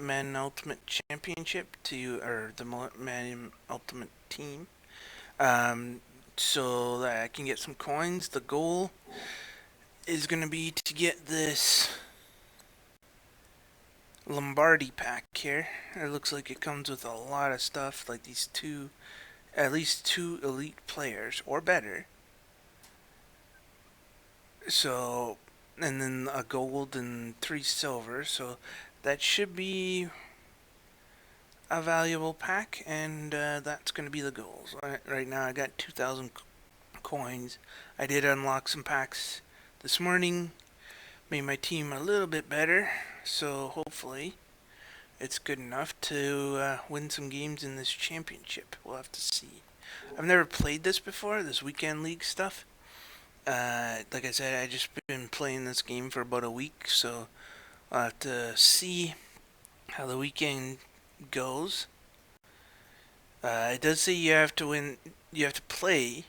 Madden Ultimate Championship or the Madden Ultimate Team, so that I can get some coins. The goal is going to be to get this Lombardi pack here. It looks like it comes with a lot of stuff, like these at least two elite players or better. So, and then a gold and 3 silver. So that should be a valuable pack, and that's going to be the goals. Right now I got 2,000 coins. I did unlock some packs this morning, made my team a little bit better, so hopefully it's good enough to win some games in this championship. We'll have to see. I've never played this before, this weekend league stuff. Like I said, I just been playing this game for about a week, so I'll have to see how the weekend goes. It does say you have to play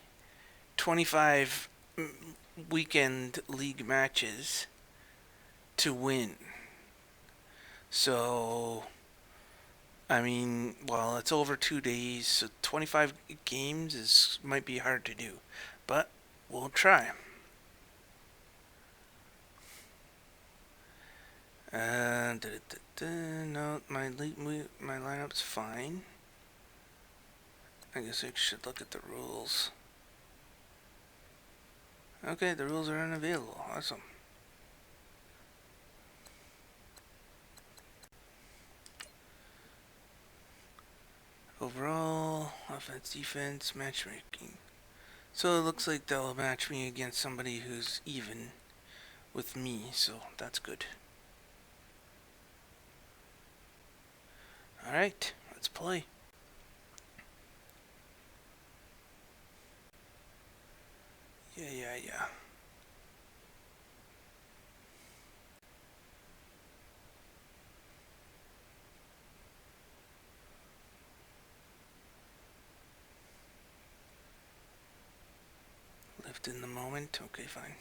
25 weekend league matches to win. So, I mean, well, it's over 2 days, so 25 games might be hard to do, but we'll try. No, my lineup's fine. I guess I should look at the rules. Okay, the rules are unavailable. Awesome. Overall, offense, defense, matchmaking. So it looks like they'll match me against somebody who's even with me, so that's good. Alright, let's play. Yeah. Lived in the moment. Okay, fine.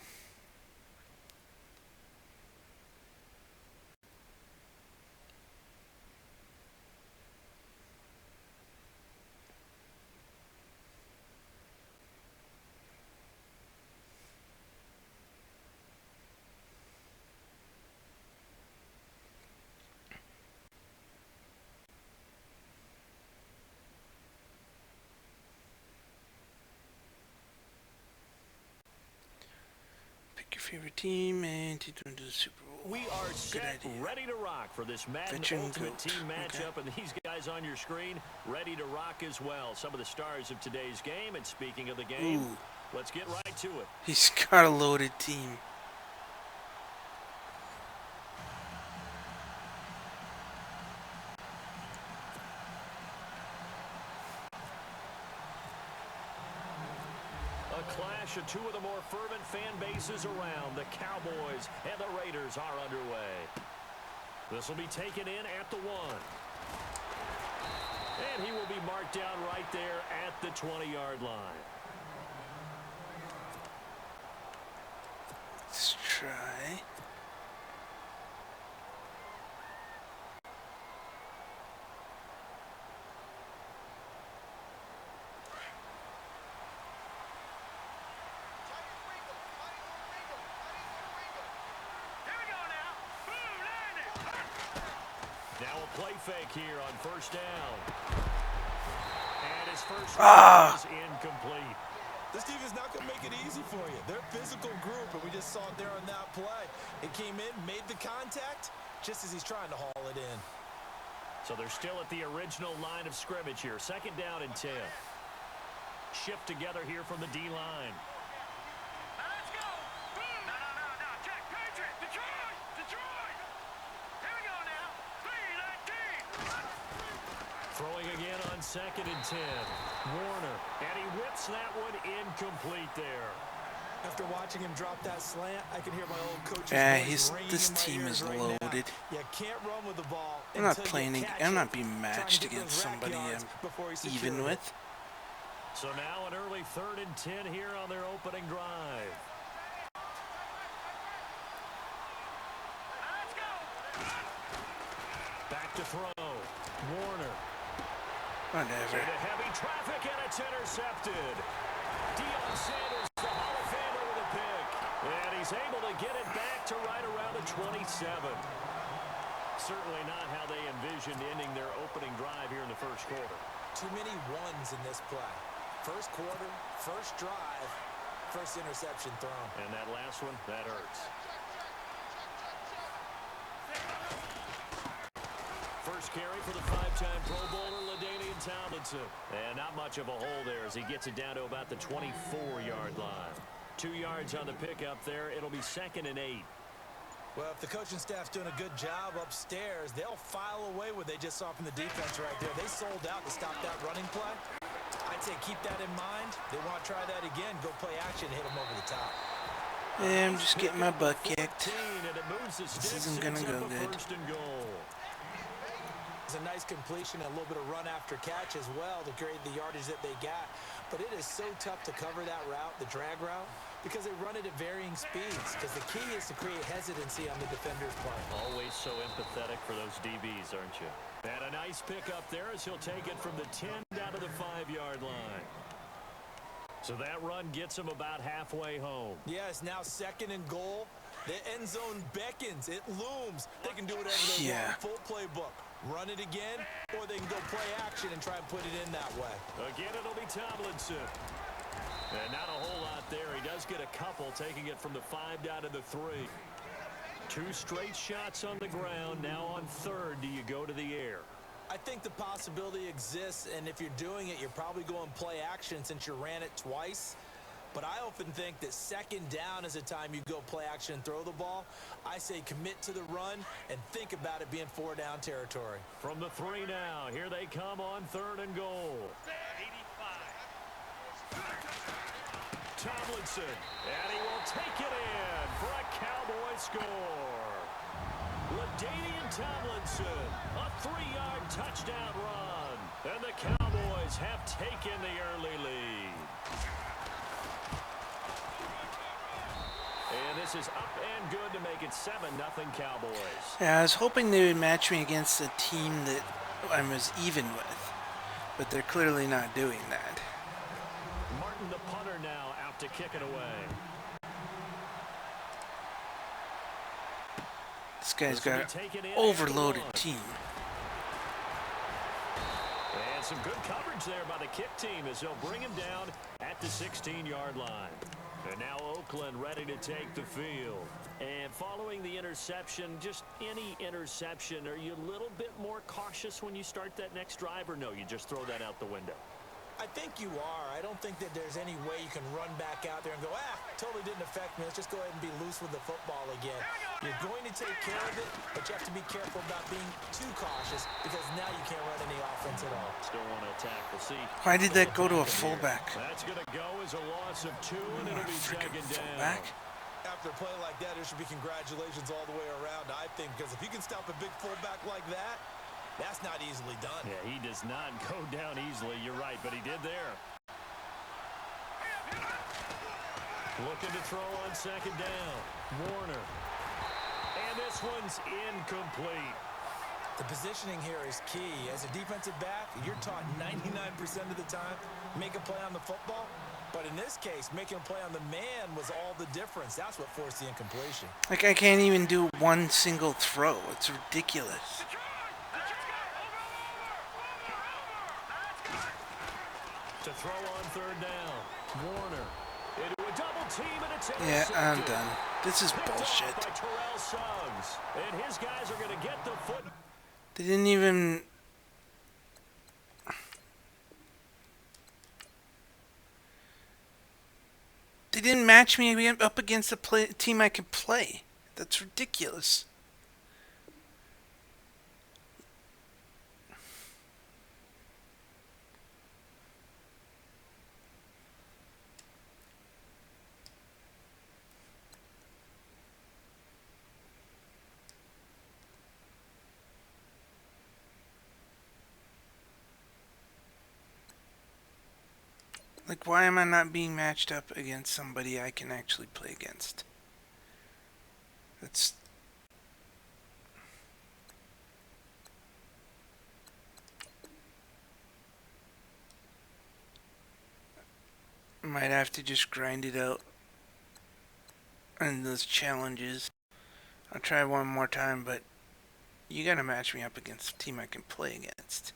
Favorite team and to the Super Bowl. We are set, ready to rock for this Madden Ultimate Team matchup, and these guys on your screen ready to rock as well. Some of the stars of today's game, and speaking of the game, let's get right to it. He's got a loaded team. Clash of two of the more fervent fan bases around. The Cowboys and the Raiders are underway. This will be taken in at the 1. And he will be marked down right there at the 20-yard line. Let's try. Now a play fake here on first down. And his first is incomplete. This defense not going to make it easy for you. They're a physical group, and we just saw it there on that play. It came in, made the contact, just as he's trying to haul it in. So they're still at the original line of scrimmage here. 2nd down and 10. Shift together here from the D-line. Let's go. No. Check. Patriot. Detroit. Here we go now. 3-19. Throwing again on 2nd and 10. Warner. And he whips that one incomplete there. After watching him drop that slant, I can hear my old coach's voice this team is loaded. You can't run with the ball. I'm not being matched against somebody I'm even with. So now an early 3rd and 10 here on their opening drive. Back To throw. Warner. Whatever. Into heavy traffic, and it's intercepted. Deion Sanders, the Hall of Famer, with a pick. And he's able to get it back to right around the 27. Certainly not how they envisioned ending their opening drive here in the first quarter. Too many ones in this play. First quarter, first drive, first interception thrown. And that last one, that hurts. First carry for the five-time Pro Bowler, LaDainian Tomlinson. And not much of a hole there as he gets it down to about the 24-yard line. 2 yards on the pickup there. It'll be 2nd and 8. Well, if the coaching staff's doing a good job upstairs, they'll file away what they just saw from the defense right there. They sold out to stop that running play. I'd say keep that in mind. They want to try that again, go play action, hit them over the top. Yeah, I'm just getting my butt kicked. This isn't going to go good. It's a nice completion and a little bit of run after catch as well to create the yardage that they got. But it is so tough to cover that route, the drag route, because they run it at varying speeds. Because the key is to create hesitancy on the defender's part. Always so empathetic for those DBs, aren't you? And a nice pickup there as he'll take it from the 10 down to the 5-yard line. So that run gets him about halfway home. Yeah, it's now 2nd and goal. The end zone beckons. It looms. They can do whatever they want. Full playbook. Run it again, or they can go play action and try and put it in that way. Again, it'll be Tomlinson. And not a whole lot there. He does get a couple, taking it from the 5 down to the 3. 2 straight shots on the ground. Now on 3rd, do you go to the air? I think the possibility exists, and if you're doing it, you're probably going play action since you ran it twice. But I often think that 2nd down is a time you go play action and throw the ball. I say commit to the run and think about it being 4-down territory. From the 3 now, here they come on 3rd and goal. 85. Tomlinson, and he will take it in for a Cowboy score. LaDainian Tomlinson, a 3-yard touchdown run. And the Cowboys have taken the early lead. And this is up and good to make it 7-0 Cowboys. Yeah, I was hoping they would match me against a team that I was even with, but they're clearly not doing that. Martin, the punter, now out to kick it away. This guy's got an overloaded team. And some good coverage there by the kick team as they'll bring him down at the 16-yard line. And now Oakland ready to take the field. And following the interception, just any interception, are you a little bit more cautious when you start that next drive, or no, you just throw that out the window? I think you are. I don't think that there's any way you can run back out there and go, totally didn't affect me. Let's just go ahead and be loose with the football again. You're going to take care of it, but you have to be careful about being too cautious because now you can't run any offense at all. Still want to attack. We'll see. Why did that go to a fullback? That's going to go as a loss of 2, and it'll be 2nd down. Fullback? After a play like that, there should be congratulations all the way around, I think, because if you can stop a big fullback like that, that's not easily done. Yeah, he does not go down easily. You're right, but he did there. Looking to throw on 2nd down. Warner. And this one's incomplete. The positioning here is key. As a defensive back, you're taught 99% of the time, make a play on the football. But in this case, making a play on the man was all the difference. That's what forced the incompletion. Like, I can't even do one single throw. It's ridiculous. To throw on 3rd down. Warner. Into a double team, and it's Yeah, I'm done. This is bullshit. By Terrell Suggs. And his guys are going to get the foot. They didn't even... They didn't match me up against a team I can play. That's ridiculous. Like, why am I not being matched up against somebody I can actually play against? That's... I'd have to just grind it out in those challenges. I'll try one more time, but you gotta match me up against a team I can play against.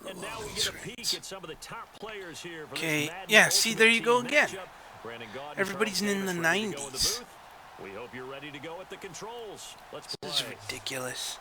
And now we get a peek at some of the top players here for okay, this Madden yeah, see, there you go Ultimate again. Matchup. Everybody's in the 90s. The we hope you're ready to go at the controls. Let's play. This is ridiculous.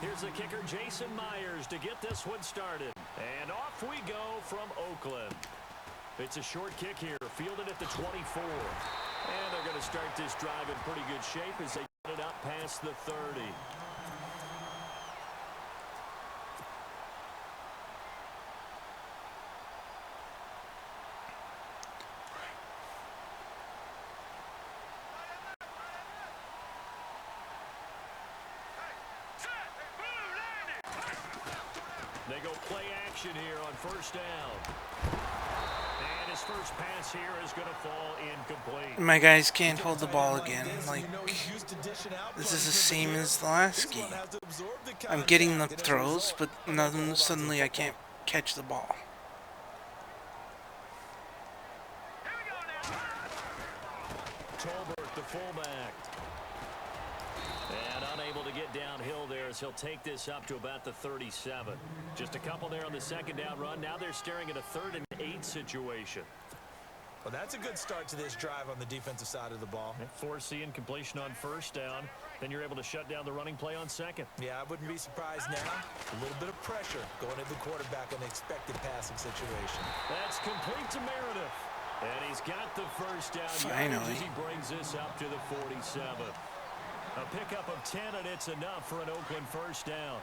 Here's the kicker, Jason Myers, to get this one started. And off we go from Oakland. It's a short kick here, fielded at the 24. And they're going to start this drive in pretty good shape as they get it up past the 30. They go play action here on first down. And his first pass here is going to fall incomplete. My guys can't hold the ball again. Like, this is the same as the last game. I'm getting the throws, but suddenly I can't catch the ball. Tolbert, the fullback. And unable to get downhill there as he'll take this up to about the 37. Just a couple there on the second down run. Now they're staring at a 3rd and 8 situation. Well, that's a good start to this drive on the defensive side of the ball. Forcing completion on first down. Then you're able to shut down the running play on second. Yeah, I wouldn't be surprised now. A little bit of pressure going to the quarterback on the expected passing situation. That's complete to Meredith. And he's got the first down. Finally. As he brings this up to the 47. A pickup of 10, and it's enough for an Oakland first down.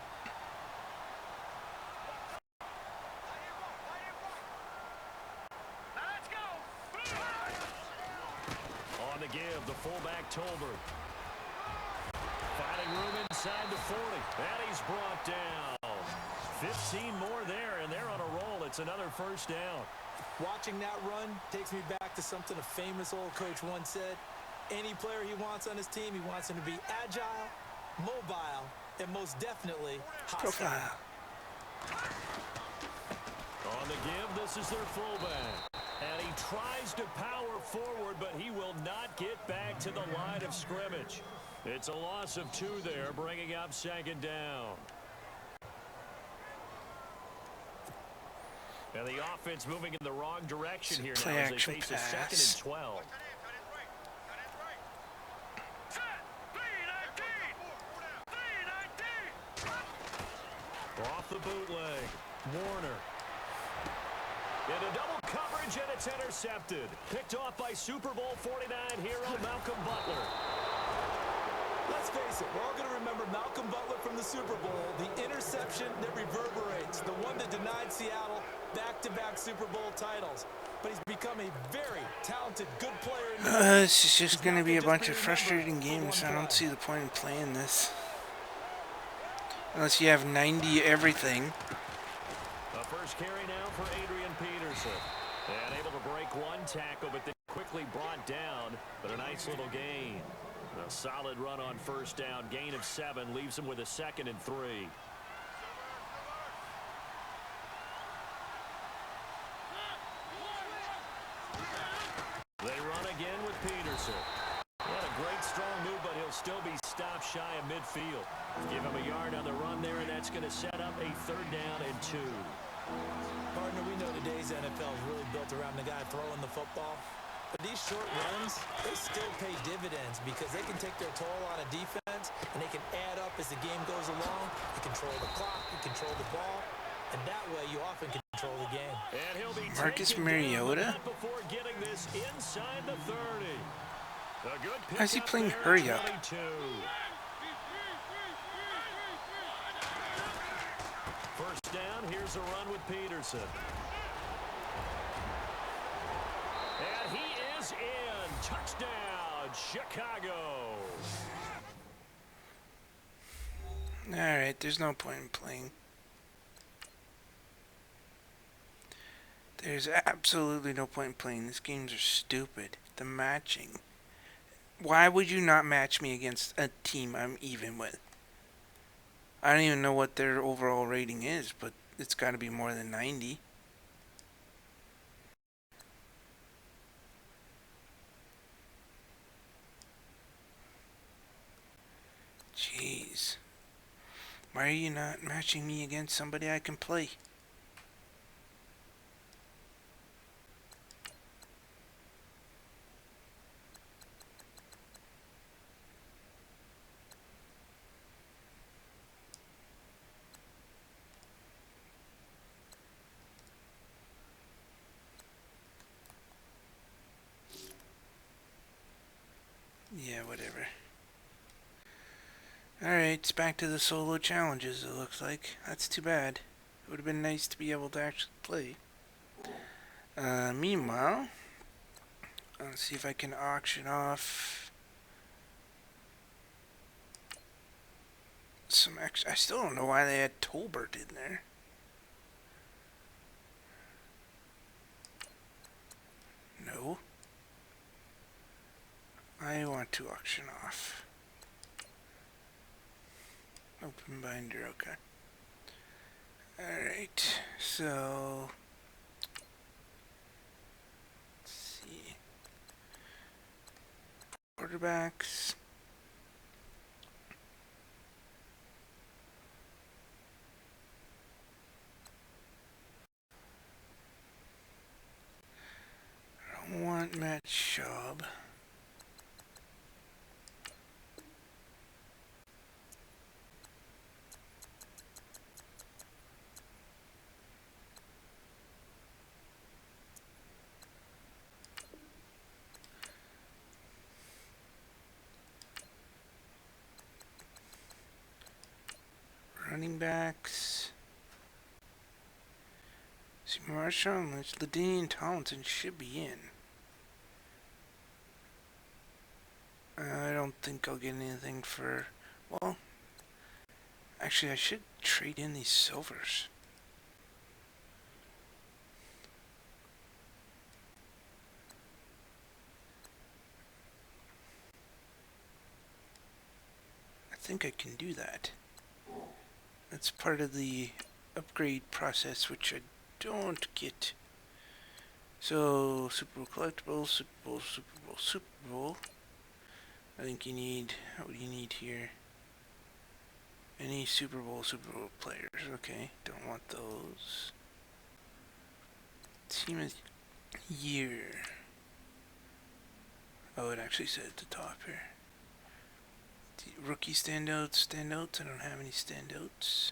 Let's go. On the give, the fullback Tolbert. Finding room inside the 40. And he's brought down. 15 more there, and they're on a roll. It's another first down. Watching that run takes me back to something a famous old coach once said. Any player he wants on his team, he wants him to be agile, mobile, and most definitely hostile. Profile. On the give, this is their fullback. And he tries to power forward, but he will not get back to the line of scrimmage. It's a loss of 2 there, bringing up second down. And the offense moving in the wrong direction here now as they face a 2nd and 12. Off the bootleg, Warner. Into double coverage, and it's intercepted. Picked off by Super Bowl 49 hero Malcolm Butler. Let's face it, we're all going to remember Malcolm Butler from the Super Bowl, the interception that reverberates, the one that denied Seattle back-to-back Super Bowl titles. But he's become a very talented, good player. This is just going to be a bunch of frustrating games. I don't see the point in playing this. Unless you have 90 everything. A first carry now for Adrian Peterson. And able to break one tackle, but then quickly brought down. But a nice little gain. A solid run on first down. Gain of 7 leaves him with a 2nd and 3. They run again with Peterson. Yeah, still be stopped shy of midfield. Give him a yard on the run there, and that's going to set up a 3rd down and 2. Partner, we know today's NFL is really built around the guy throwing the football. But these short runs, they still pay dividends because they can take their toll on a defense, and they can add up as the game goes along. You control the clock, you control the ball, and that way you often control the game. And he'll be Marcus Mariota? before getting this inside the 30. A good Why is he playing there, hurry up? 22. First down, here's a run with Peterson. And he is in. Touchdown, Chicago. Alright, there's no point in playing. There's absolutely no point in playing. These games are stupid. The matching. Why would you not match me against a team I'm even with? I don't even know what their overall rating is, but it's got to be more than 90. Jeez. Why are you not matching me against somebody I can play? Yeah, whatever. Alright, it's back to the solo challenges, it looks like. That's too bad. It would have been nice to be able to actually play. Meanwhile, let's see if I can auction off some extra. I still don't know why they had Tolbert in there. No. I want to auction off. Open binder, okay. Alright, so let's see. Quarterbacks. I don't want Matt Schaub. Running backs. See, Marshawn Lynch, LaDainian Tomlinson should be in. I don't think I'll get anything for. Well, actually, I should trade in these silvers. I think I can do that. That's part of the upgrade process, which I don't get. So, Super Bowl collectibles, Super Bowl, Super Bowl, Super Bowl. I think you need, what do you need here? Any Super Bowl players. Okay, don't want those. Team of the year. Oh, it actually said at the top here. Rookie standouts. I don't have any standouts.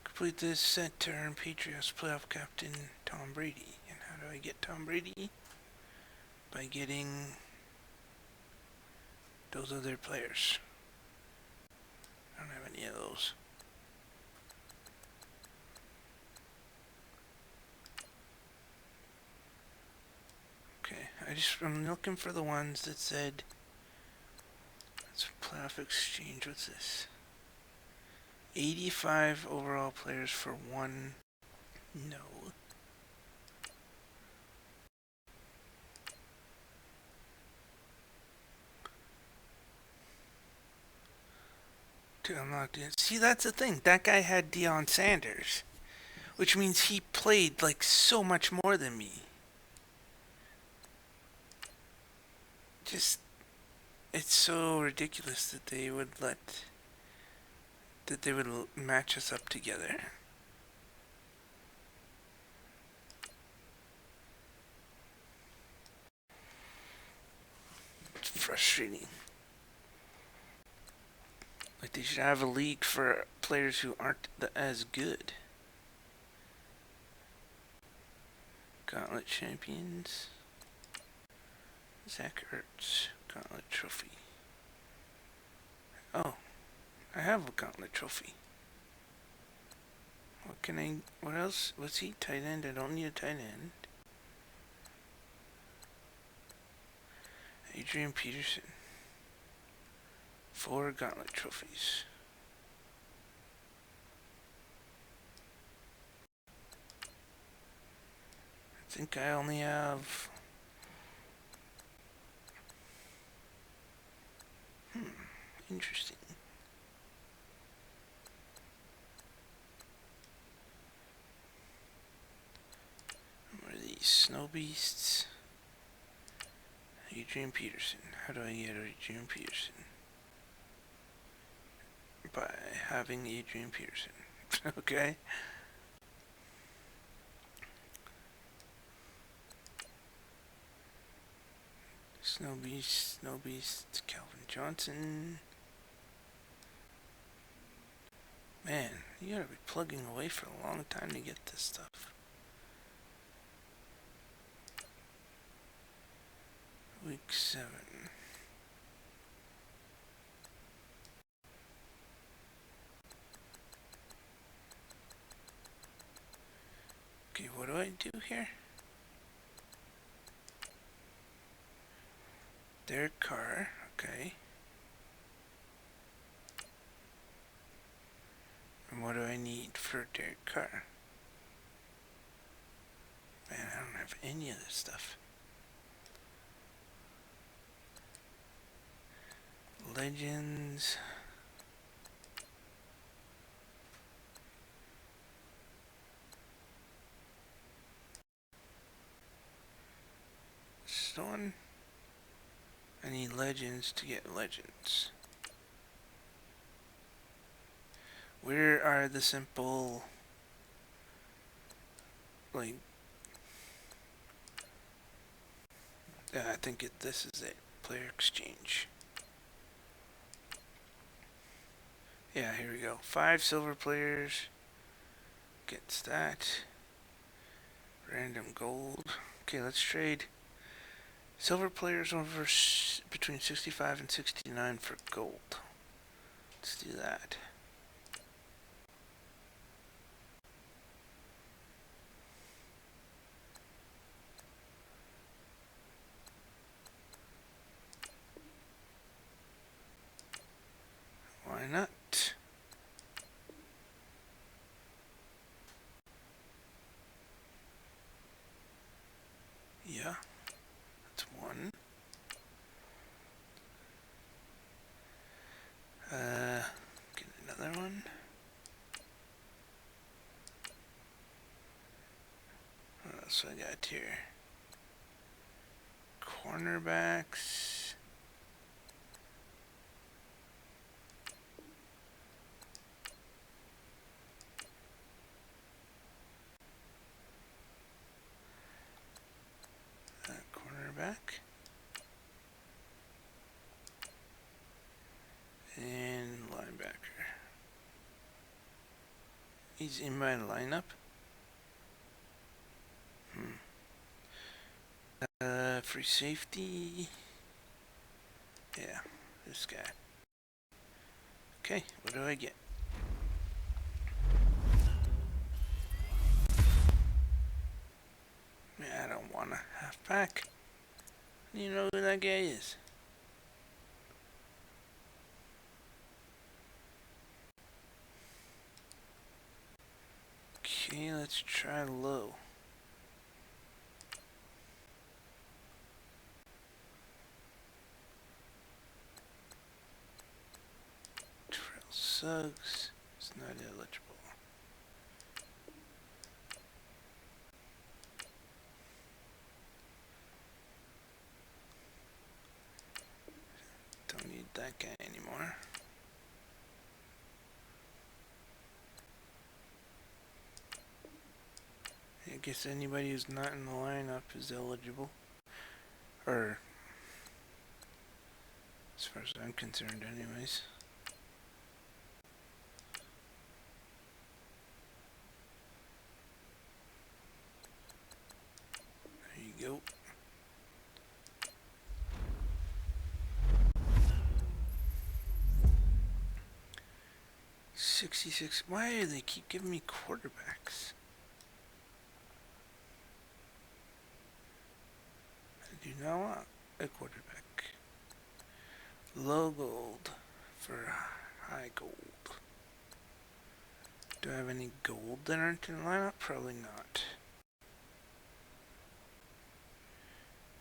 Complete this set to earn Patriots playoff captain Tom Brady. And how do I get Tom Brady? By getting those other players. I don't have any of those. Okay, I'm looking for the ones that said, it's playoff exchange, what's this? 85 overall players for one, no. Dude, I'm locked in. See, that's the thing, that guy had Deion Sanders, which means he played like so much more than me. Just, it's so ridiculous that they would match us up together. It's frustrating. Like, they should have a league for players who aren't as good. Gauntlet champions. Zach Ertz. Gauntlet trophy. Oh, I have a gauntlet trophy. What else? What's he? Tight end? I don't need a tight end. Adrian Peterson. 4 gauntlet trophies. I think I only have... Interesting. What are these? Snow Beasts? Adrian Peterson. How do I get Adrian Peterson? By having Adrian Peterson. Okay. Snow Beast, Calvin Johnson. Man, you gotta be plugging away for a long time to get this stuff. Week 7. Okay, what do I do here? Derek Carr, okay. And what do I need for Derek Carr? Man, I don't have any of this stuff. Legends. Stone. I need legends to get legends. Where are the simple, like, I think this is it. Player exchange. Yeah, here we go. 5 silver players. Gets that. Random gold. Okay, let's trade silver players over between 65 and 69 for gold. Let's do that. Why not? Yeah, that's one. Get another one. What else I got here? Cornerbacks. Cornerback. And linebacker. He's in my lineup. Free safety. Yeah, this guy. Okay, what do I get? I don't want a halfback. You know who that guy is? Okay, let's try low. Trail Suggs is not eligible. guess anybody who's not in the lineup is eligible. Or, as far as I'm concerned anyways. There you go. $66. Why do they keep giving me quarterbacks? I do not want a quarterback. Low gold for high gold. Do I have any gold that aren't in the lineup? Probably not.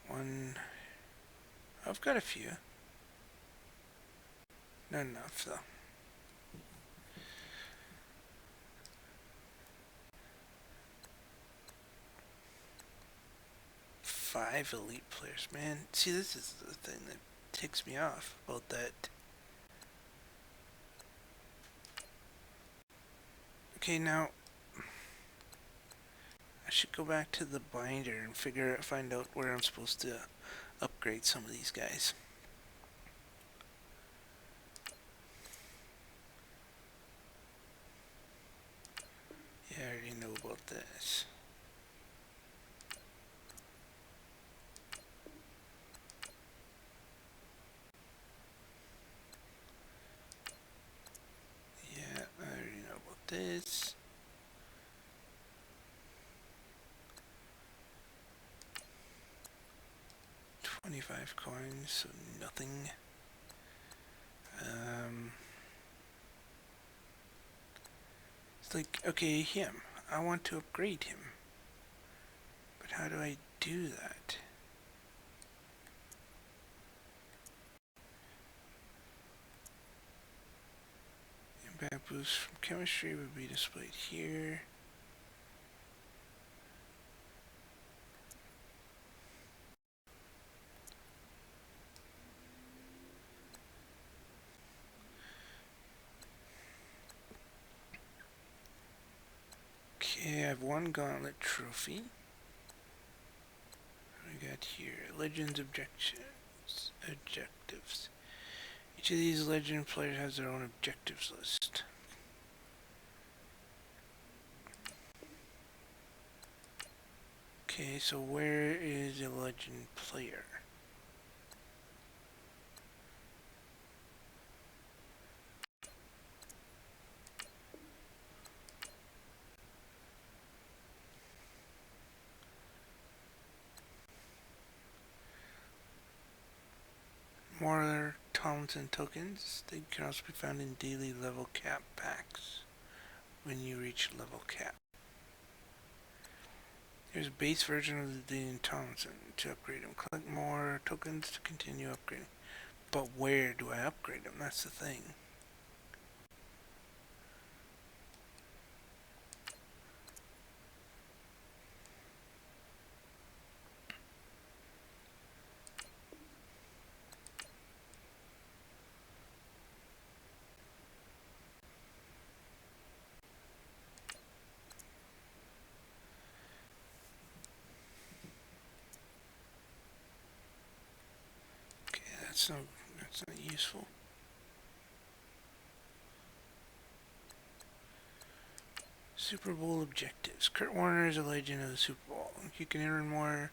One. I've got a few. Not enough though. Five elite players, man. See, this is the thing that ticks me off about that. Okay, now I should go back to the binder and find out where I'm supposed to upgrade some of these guys. Yeah, I already know about this. Yeah, I already know about this. $25 coins, so nothing. It's like, okay, him. I want to upgrade him. But how do I do that? Impact boost from chemistry would be displayed here. Okay, I have one gauntlet trophy. What do we got here? Legends objectives. Each of these legend players has their own objectives list. Okay, so where is a legend player? More Tomlinson tokens. They can also be found in daily level cap packs when you reach level cap. Here's a base version of the Dean Tomlinson to upgrade him. Collect more tokens to continue upgrading. But where do I upgrade him? That's the thing. That's not useful. Super Bowl objectives. Kurt Warner is a legend of the Super Bowl. You can earn more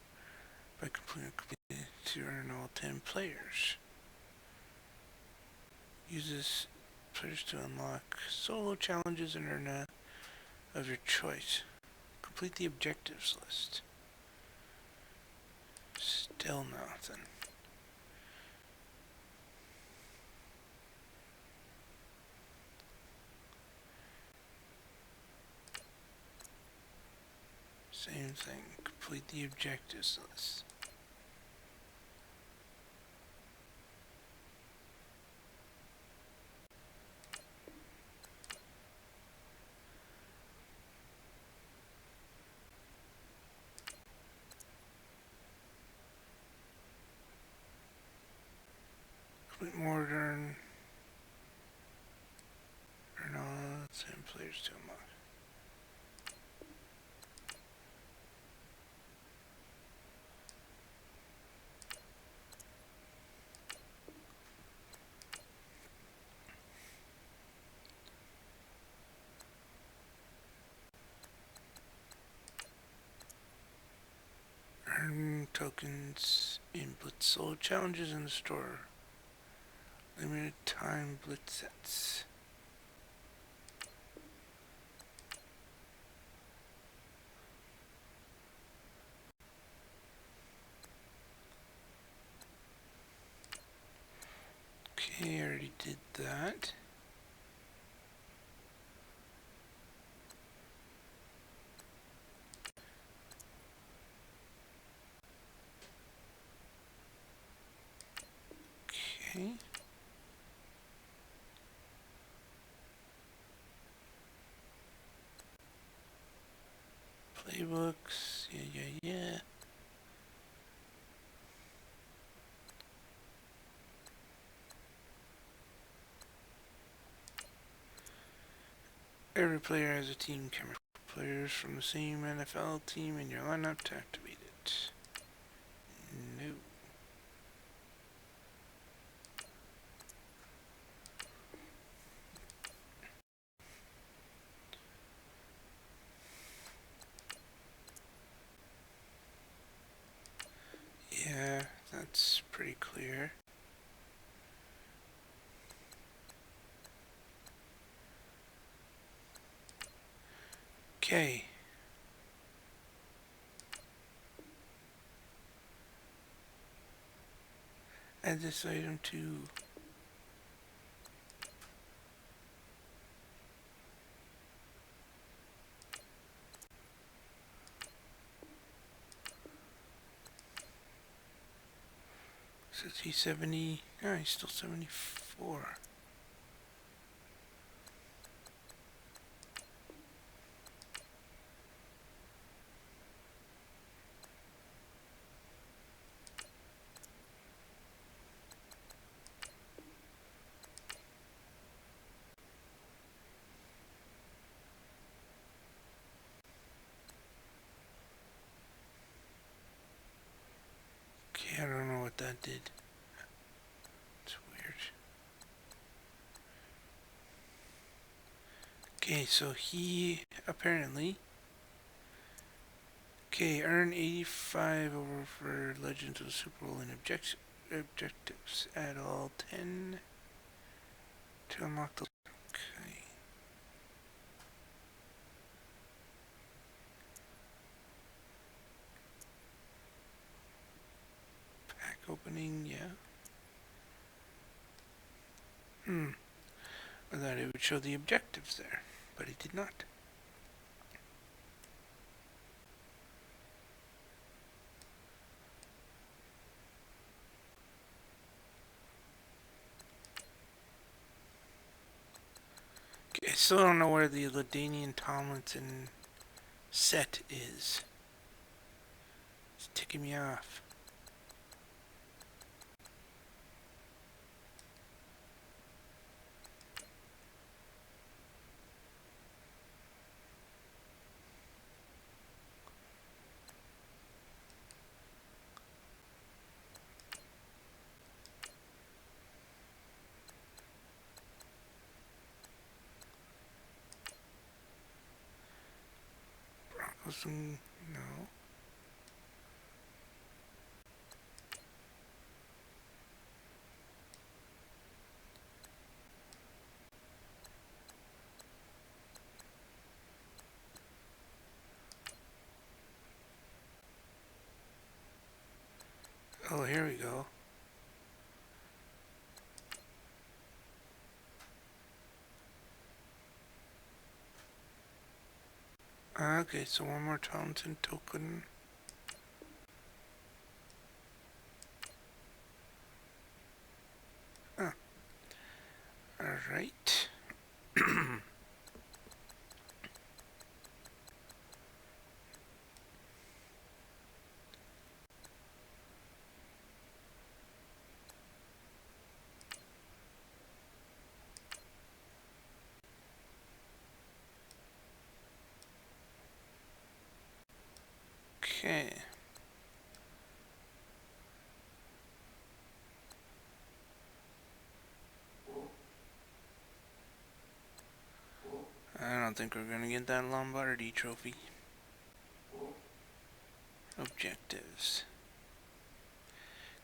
by completing to earn all 10 players. Use this players to unlock solo challenges and earn a of your choice. Complete the objectives list. Still nothing. Same thing. Complete the objectives list. Complete more to earn all 10 players to unlock. tokens in Blitz sold. Challenges in the store. Limited time Blitz sets. Okay, I already did that. Okay. Playbooks, yeah. Every player has a team camera. Players from the same NFL team in your lineup to activate it. No. Yeah, that's pretty clear. Okay. Add this item to says he's 70. Oh, he's still 74. Okay, I don't know what that did. It's weird. Okay, so he apparently. Okay, earn 85 over for Legends of the Super Bowl in objectives. Add all 10 to unlock the. Okay. Pack opening, yeah. I thought it would show the objectives there, but it did not. Okay, I still don't know where the LaDainian Tomlinson set is. It's ticking me off. Broncos, no. Oh, here we go. Okay, so one more Tomlinson token. Ah, alright. Okay. I don't think we're gonna get that Lombardi trophy. Objectives.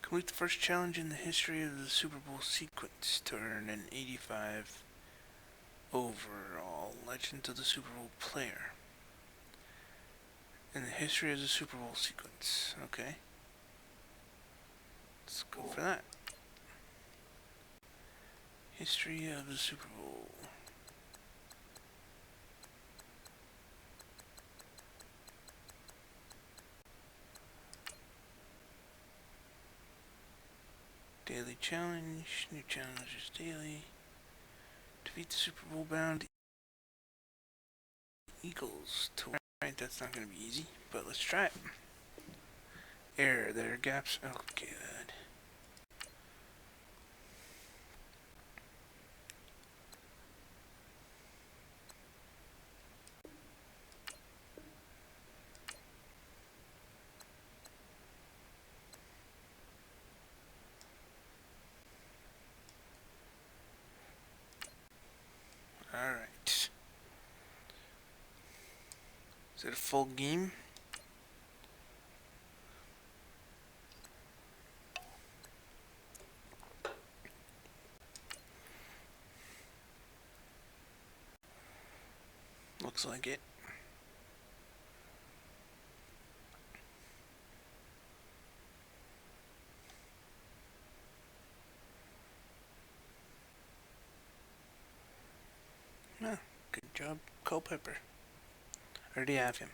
Complete the first challenge in the history of the Super Bowl sequence to earn an 85 overall Legend of the Super Bowl player. In the history of the Super Bowl sequence. Okay. Let's go for that. History of the Super Bowl. Daily challenge. New challenges daily. Defeat the Super Bowl bound Eagles. Alright, that's not going to be easy, but let's try it. Error, there are gaps. Oh, good. Alright. Is it a full game? Looks like it. Oh, good job, Culpepper. Already have him.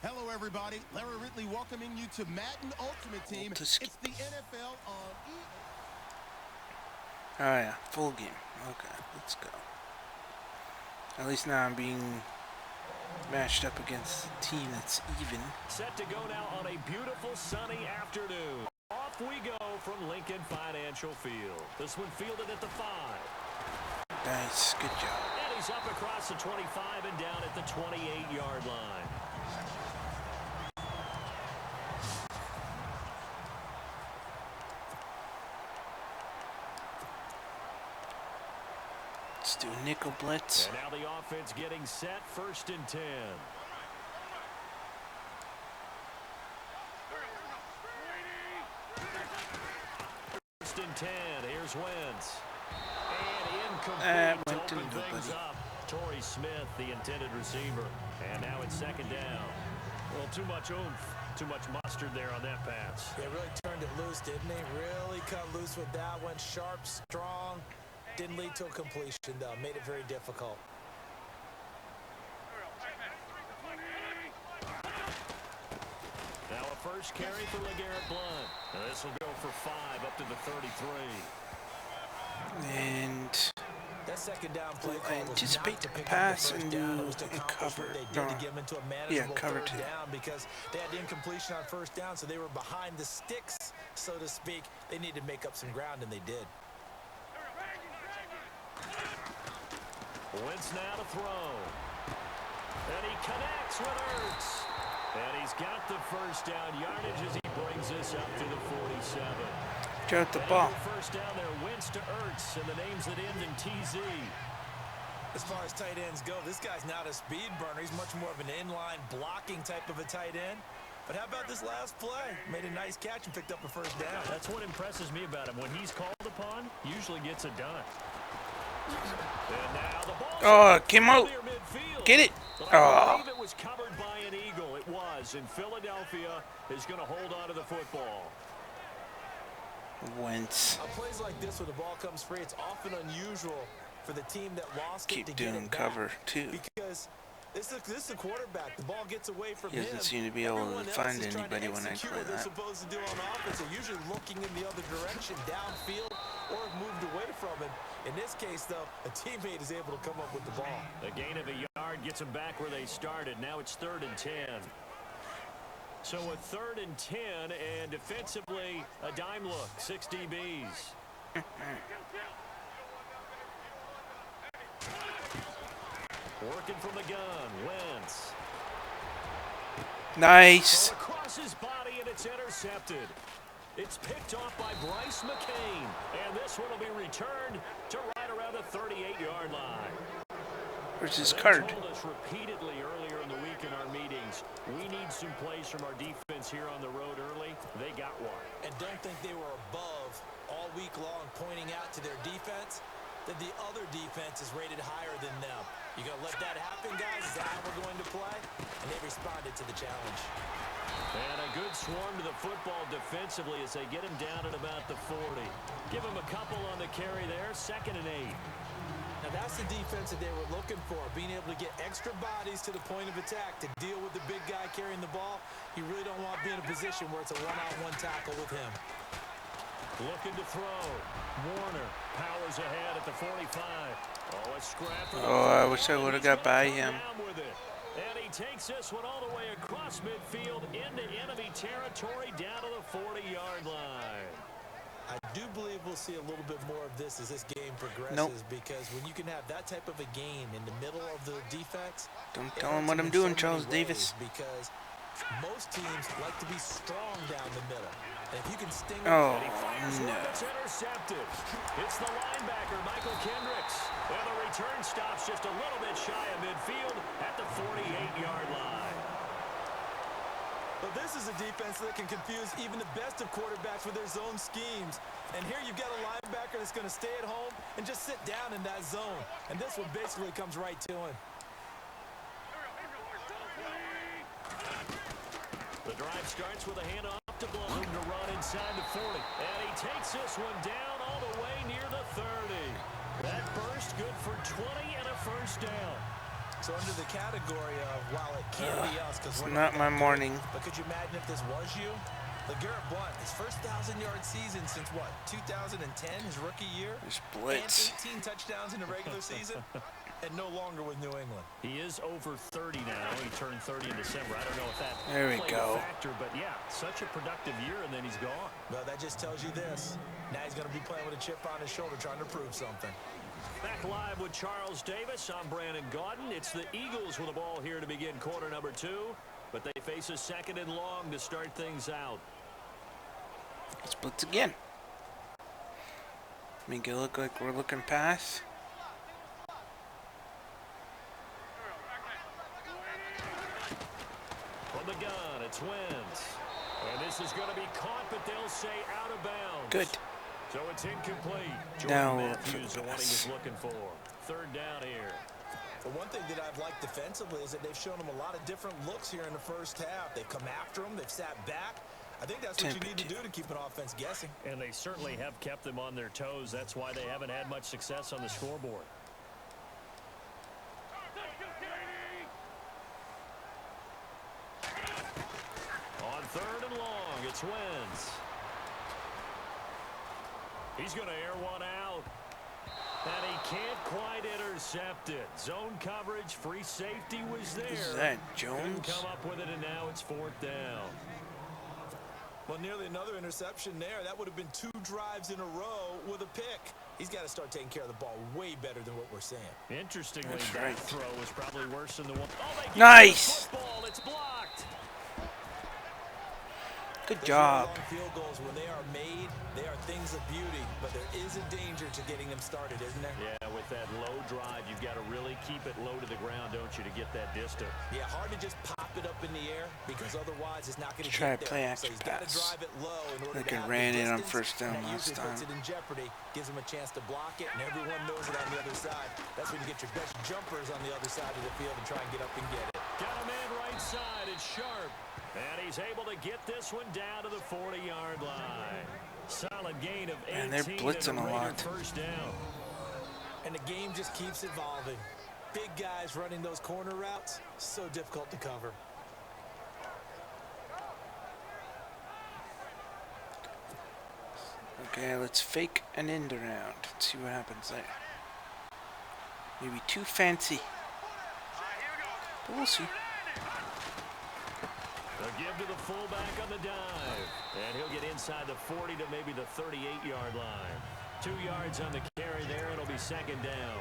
Hello, everybody. Larry Ridley welcoming you to Madden Ultimate Team. It's the NFL on Oh yeah, full game. Okay, let's go. At least now I'm being matched up against a team that's even. Set to go now on a beautiful sunny afternoon. Off we go from Lincoln Financial Field. This one fielded at the 5. Nice, good job. And he's up across the 25 and down at the 28-yard line. Let's do a nickel blitz. And now the offense getting set, 1st and 10. 1st and 10. Here's Wentz. And incomplete to open things up. Torrey Smith, the intended receiver. And now it's 2nd down. Well, too much oomph, too much mustard there on that pass. Yeah, really turned it loose, didn't he? Really cut loose with that one. Sharp, strong. Didn't lead to a completion, though. Made it very difficult. Now a first carry for LeGarrette Blount. Now this will go for 5 up to the 33. And that 2nd down play I anticipate to pass and do a cover. Cover 2. Down because they had incompletion on 1st down, so they were behind the sticks, so to speak. They needed to make up some ground, and they did. Wentz now to throw. And he connects with Ertz. And he's got the 1st down yardage as he brings this up to the 47. Got the ball. 1st down there, Wentz to Ertz, and the names that end in TZ. As far as tight ends go, this guy's not a speed burner. He's much more of an inline blocking type of a tight end. But how about this last play? Made a nice catch and picked up a 1st down. That's what impresses me about him. When he's called upon, usually gets it done. And now the ball came out. Get it. I believe it was covered by an Eagle. It was. And Philadelphia is going to hold on to the football. Wentz. On plays like this where the ball comes free, it's often unusual for the team that lost it to Keep get doing it back. cover 2. Because this is a quarterback. The ball gets away from him. He doesn't seem to be able to find anybody when I play what they're that. supposed to do on offense. They're usually looking in the other direction, downfield, or moved away from him. In this case, though, a teammate is able to come up with the ball. A gain of a yard gets them back where they started. Now it's 3rd and 10. So a 3rd and 10, and defensively, a dime look, 6 DBs. Working from the gun, Wentz. Nice. Across his body, and it's intercepted. It's picked off by Bryce McCain, and this one will be returned to right around the 38-yard line. Where's his card? They told us repeatedly earlier in the week in our meetings, we need some plays from our defense here on the road early. They got one. And don't think they were above all week long pointing out to their defense that the other defense is rated higher than them. You gonna let that happen, guys? Is that how we're going to play? And they responded to the challenge. And a good swarm to the football defensively as they get him down at about the 40. Give him a couple on the carry there, 2nd and 8. Now that's the defense that they were looking for, being able to get extra bodies to the point of attack to deal with the big guy carrying the ball. You really don't want to be in a position where it's a one-on-one tackle with him. Looking to throw. Warner powers ahead at the 45. Oh, a scrap. Oh, I wish I would have got by him. And he takes this one all the way across midfield into enemy territory down to the 40-yard line. I do believe we'll see a little bit more of this as this game progresses. Nope. Because when you can have that type of a gain in the middle of the defense, don't tell him what I'm doing, Charles Davis. Because most teams like to be strong down the middle. And if you can sting oh, no. It's intercepted. It's the linebacker, Michael Kendricks. And the return stops just a little bit shy of midfield at the 48-yard line. But this is a defense that can confuse even the best of quarterbacks with their zone schemes. And here you've got a linebacker that's going to stay at home and just sit down in that zone. And this one basically comes right to him. The drive starts with a handoff to Bloom to run inside the 40. And he takes this one down all the way near the 30. That burst good for 20 and a first down. So under the category of, while it can't be us, because we're not my morning. But could you imagine if this was you? LeGarrette Blount, his first 1,000-yard season since what, 2010, his rookie year? There's blitz. And 18 touchdowns in the regular season, and no longer with New England. He is over 30 now. He turned 30 in December. I don't know if that there we played go. a factor, but yeah, such a productive year, and then he's gone. Well, that just tells you this. Now he's going to be playing with a chip on his shoulder, trying to prove something. Back live with Charles Davis. I'm Brandon Gaudin. It's the Eagles with the ball here to begin quarter number 2, but they face a 2nd and long to start things out. Let's blitz again. Make it look like we're looking past. From the gun, it's Wentz. And this is going to be caught, but they'll say out of bounds. Good. So it's incomplete. Now, Jordan Matthews, the one he was looking for. 3rd down here. The one thing that I've liked defensively is that they've shown him a lot of different looks here in the first half. They've come after him. They've sat back. I think that's what you need to do to keep an offense guessing. And they certainly have kept them on their toes. That's why they haven't had much success on the scoreboard. On 3rd and long, it's Wentz. He's going to air one out. And he can't quite intercept it. Zone coverage, free safety was there. Is that Jones? Couldn't come up with it, and now it's 4th down. Well, nearly another interception there. That would have been 2 drives in a row with a pick. He's got to start taking care of the ball way better than what we're seeing. Interestingly, that's that right. throw was probably worse than the one. Oh, they nice. the football. It's blocked. Good job. Long field goals, when they are made, they are things of beauty, but there is a danger to getting them started, isn't there? Yeah, with that low drive, you've got to really keep it low to the ground, don't you, to get that distance. Yeah, hard to just pop it up in the air because otherwise it's not going to Try get to play there. action So he's got to pass. drive it low in order Like to it have ran the in on distance, 1st down and that last usually time. puts it in jeopardy, gives him a chance to block it, and everyone knows it on the other side. That's when you get your best jumpers on the other side of the field and try and get up and get it. Got a man right side. It's Sharp. And he's able to get this one down to the 40-yard line. Solid gain of 18. Man, they're blitzing a lot. First down. And the game just keeps evolving. Big guys running those corner routes, so difficult to cover. Okay, let's fake an end around. Let's see what happens there. Maybe too fancy. But we'll see. A give to the fullback on the dive. And he'll get inside the 40 to maybe the 38-yard line. 2 yards on the carry there. It'll be second down.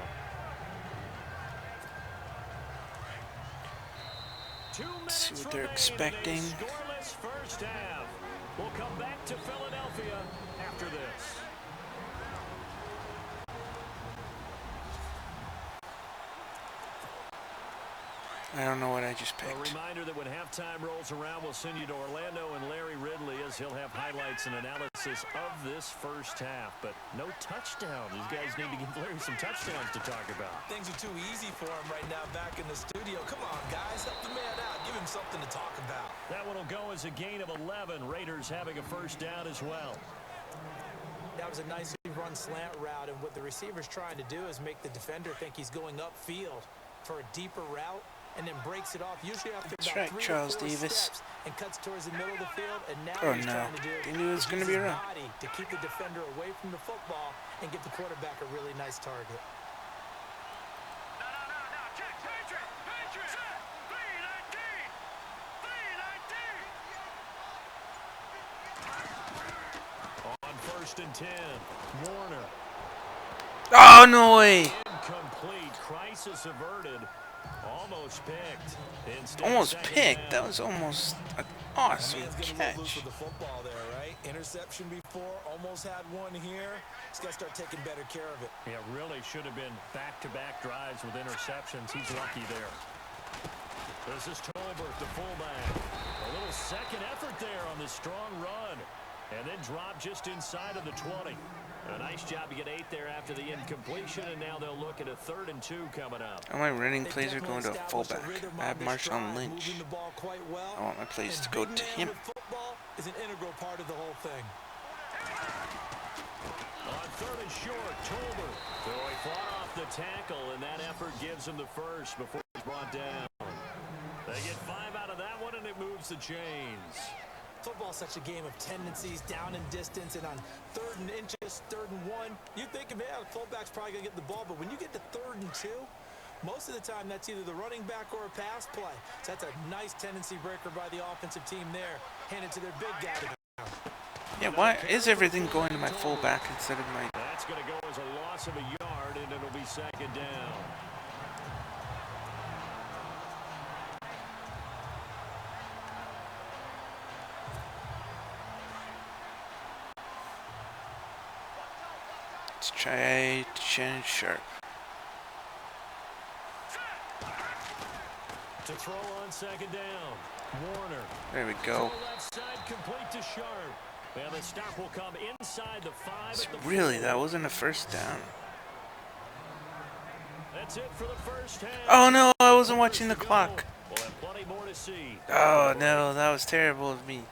2 minutes See what they're expecting. Scoreless first half. We'll come back to Philadelphia after this. I don't know what I just picked. A reminder that when halftime rolls around, we'll send you to Orlando and Larry Ridley as he'll have highlights and analysis of this first half. But no touchdown. These guys need to give Larry some touchdowns to talk about. Things are too easy for him right now back in the studio. Come on, guys. Help the man out. Give him something to talk about. That one will go as a gain of 11. Raiders having a first down as well. That was a nicely run slant route, and what the receiver's trying to do is make the defender think he's going upfield for a deeper route, and then breaks it off, usually after That's about right, 3 Charles or 4 Davis. steps, and cuts towards the middle of the field. And now Oh, what he's no. trying to do He knew it was is going to use be his around. body to keep the defender away from the football and get the quarterback a really nice target. No, check, Patriot, set, B-19, On first and 10, Warner. Oh, no way. Incomplete. Crisis averted. Almost picked. Instead, Almost second picked. That down. was almost an awesome Man's getting a little loose catch. with the football there, right? Interception before, almost had one here. He's got to start taking better care of it. Yeah, really should have been back-to-back drives with interceptions. He's lucky there. This is Tolbert, the fullback. A little second effort there on the strong run. And then drop just inside of the 20. A nice job to get 8 there after the incompletion, and now they'll look at a 3rd and 2 coming up. All my running plays are going to a fullback. I have Marshawn Lynch. I want my plays to go to him. Football is an integral part of the whole thing. On 3rd and short, Tolbert. So he fought off the tackle, and that effort gives him the first before he's brought down. They get 5 out of that one, and it moves the chains. Football's such a game of tendencies, down and distance, and on 3rd and inches, 3rd and 1, you think, man, the fullback's probably going to get the ball, but when you get to 3rd and 2, most of the time that's either the running back or a pass play. So that's a nice tendency breaker by the offensive team there. Hand it to their big guy. Yeah, why is everything going to my fullback instead of my... That's going to go as a loss of a yard, and it'll be second down. Let's try Shannon Sharp. To throw on second down, Warner. There we go. Throw left side complete to Sharp. Well, the stop will come inside the 5 So at the really, 4. that wasn't a first down. That's it for the first half. Oh no, I wasn't watching the clock. We'll have plenty more to see. Oh no, that was terrible of me.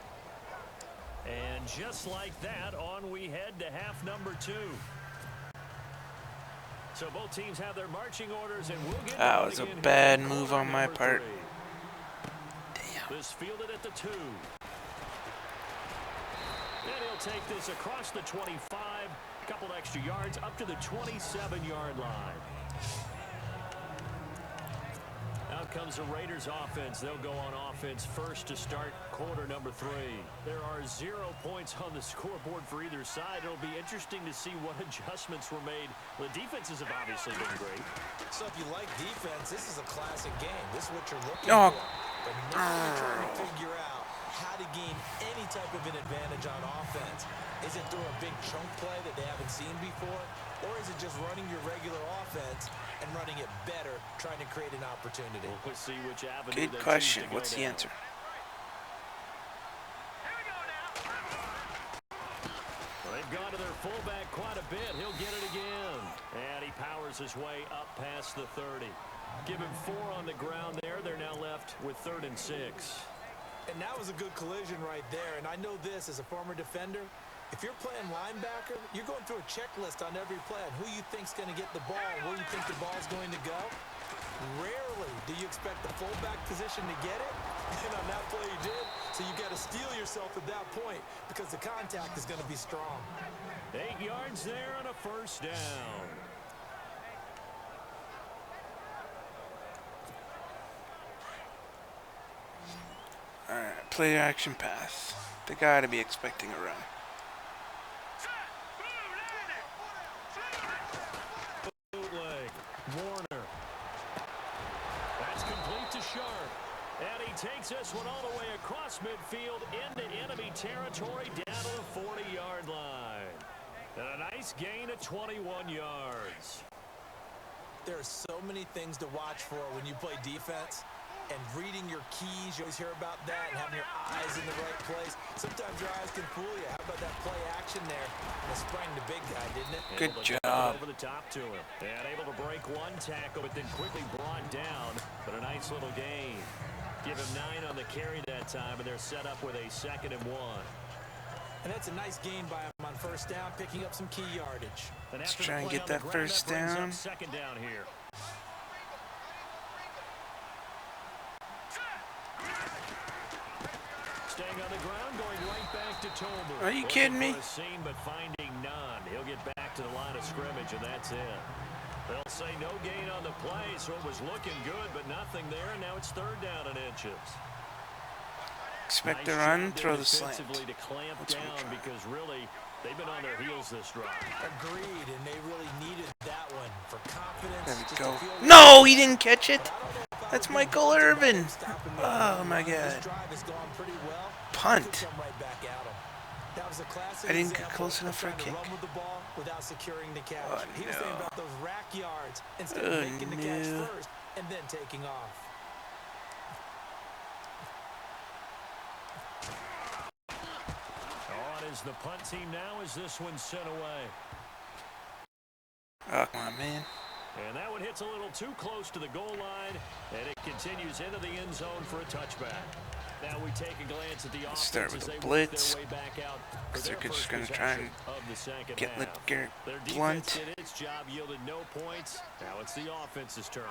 And just like that, on we head to half number 2. So both teams have their marching orders, and we'll get That going was a again here bad in move quarter on my number part. 3. Damn. This fielded at the 2. And he'll take this across the 25, a couple extra yards up to the 27-yard line. Out comes the Raiders offense. They'll go on offense first to start quarter number 3. There are 0 points on the scoreboard for either side. It'll be interesting to see what adjustments were made. The defenses have obviously been great. So if you like defense, this is a classic game. This is what you're looking Oh. for. But now you're trying to figure out how to gain any type of an advantage on offense. Is it through a big chunk play that they haven't seen before? Or is it just running your regular offense and running it better, trying to create an opportunity? We'll see which avenue Good they choose question. to go What's the down. answer? Here we go now. Well, they've gone to their fullback quite a bit. He'll get it again. And he powers his way up past the 30. Give him 4 on the ground there. They're now left with 3rd and 6. And that was a good collision right there. And I know this as a former defender. If you're playing linebacker, you're going through a checklist on every play on who you think's going to get the ball and where you think the ball's going to go. Rarely do you expect the fullback position to get it. And on that play you did. So you got to steel yourself at that point because the contact is going to be strong. 8 yards there on a first down. Alright, Play action pass. They gotta be expecting a run. Bootleg. Warner. That's complete to Sharp. And he takes this one all the way across midfield into enemy territory down to the 40-yard line. And a nice gain of 21 yards. There are so many things to watch for when you play defense. And reading your keys, you always hear about that, and having your eyes in the right place. Sometimes your eyes can fool you. How about that play action there? And it sprang the big guy, didn't it? Good job. Over the top to him. And able to break one tackle, but then quickly brought down. But a nice little gain. Give him 9 on the carry that time, and they're set up with a 2nd and 1. And that's a nice gain by him on first down, picking up some key yardage. Let's try and get that first down. 2nd down here. Staying on the ground, going right back to Tolbert. Are you kidding me? Scene, but finding none. He'll get back to the line of scrimmage, and that's it. They'll say no gain on the play, so it was looking good, but nothing there, and now it's 3rd down and inches. Expect Nice the run, job throw there the slant. defensively to clamp That's what we're down trying. because really they've been on their heels this drive. Agreed, and they really needed that one for confidence. There we just go. to feel No, he didn't catch it. But I don't know if I That's would be Michael punting Irvin. him, stopping me. Oh my This God. drive has gone pretty well. Punt. Could come right back at him. That was a classic I didn't get example close of enough for a trying to kick. run with the ball without securing the catch. Oh, He was thinking no. about those rack yards instead Oh, of making the catch no. first and then taking off. On is the punt team now as this one's sent away. Oh, come on, man. And that one hits a little too close to the goal line, and it continues into the end zone for a touchback. Now we take a glance at the offense Start with as the they blitz, work their way back out for because their they're just first going to try and possession of the second get half. Garrett Their defense Blunt. did its job, yielded no points. Now it's the offense's turn.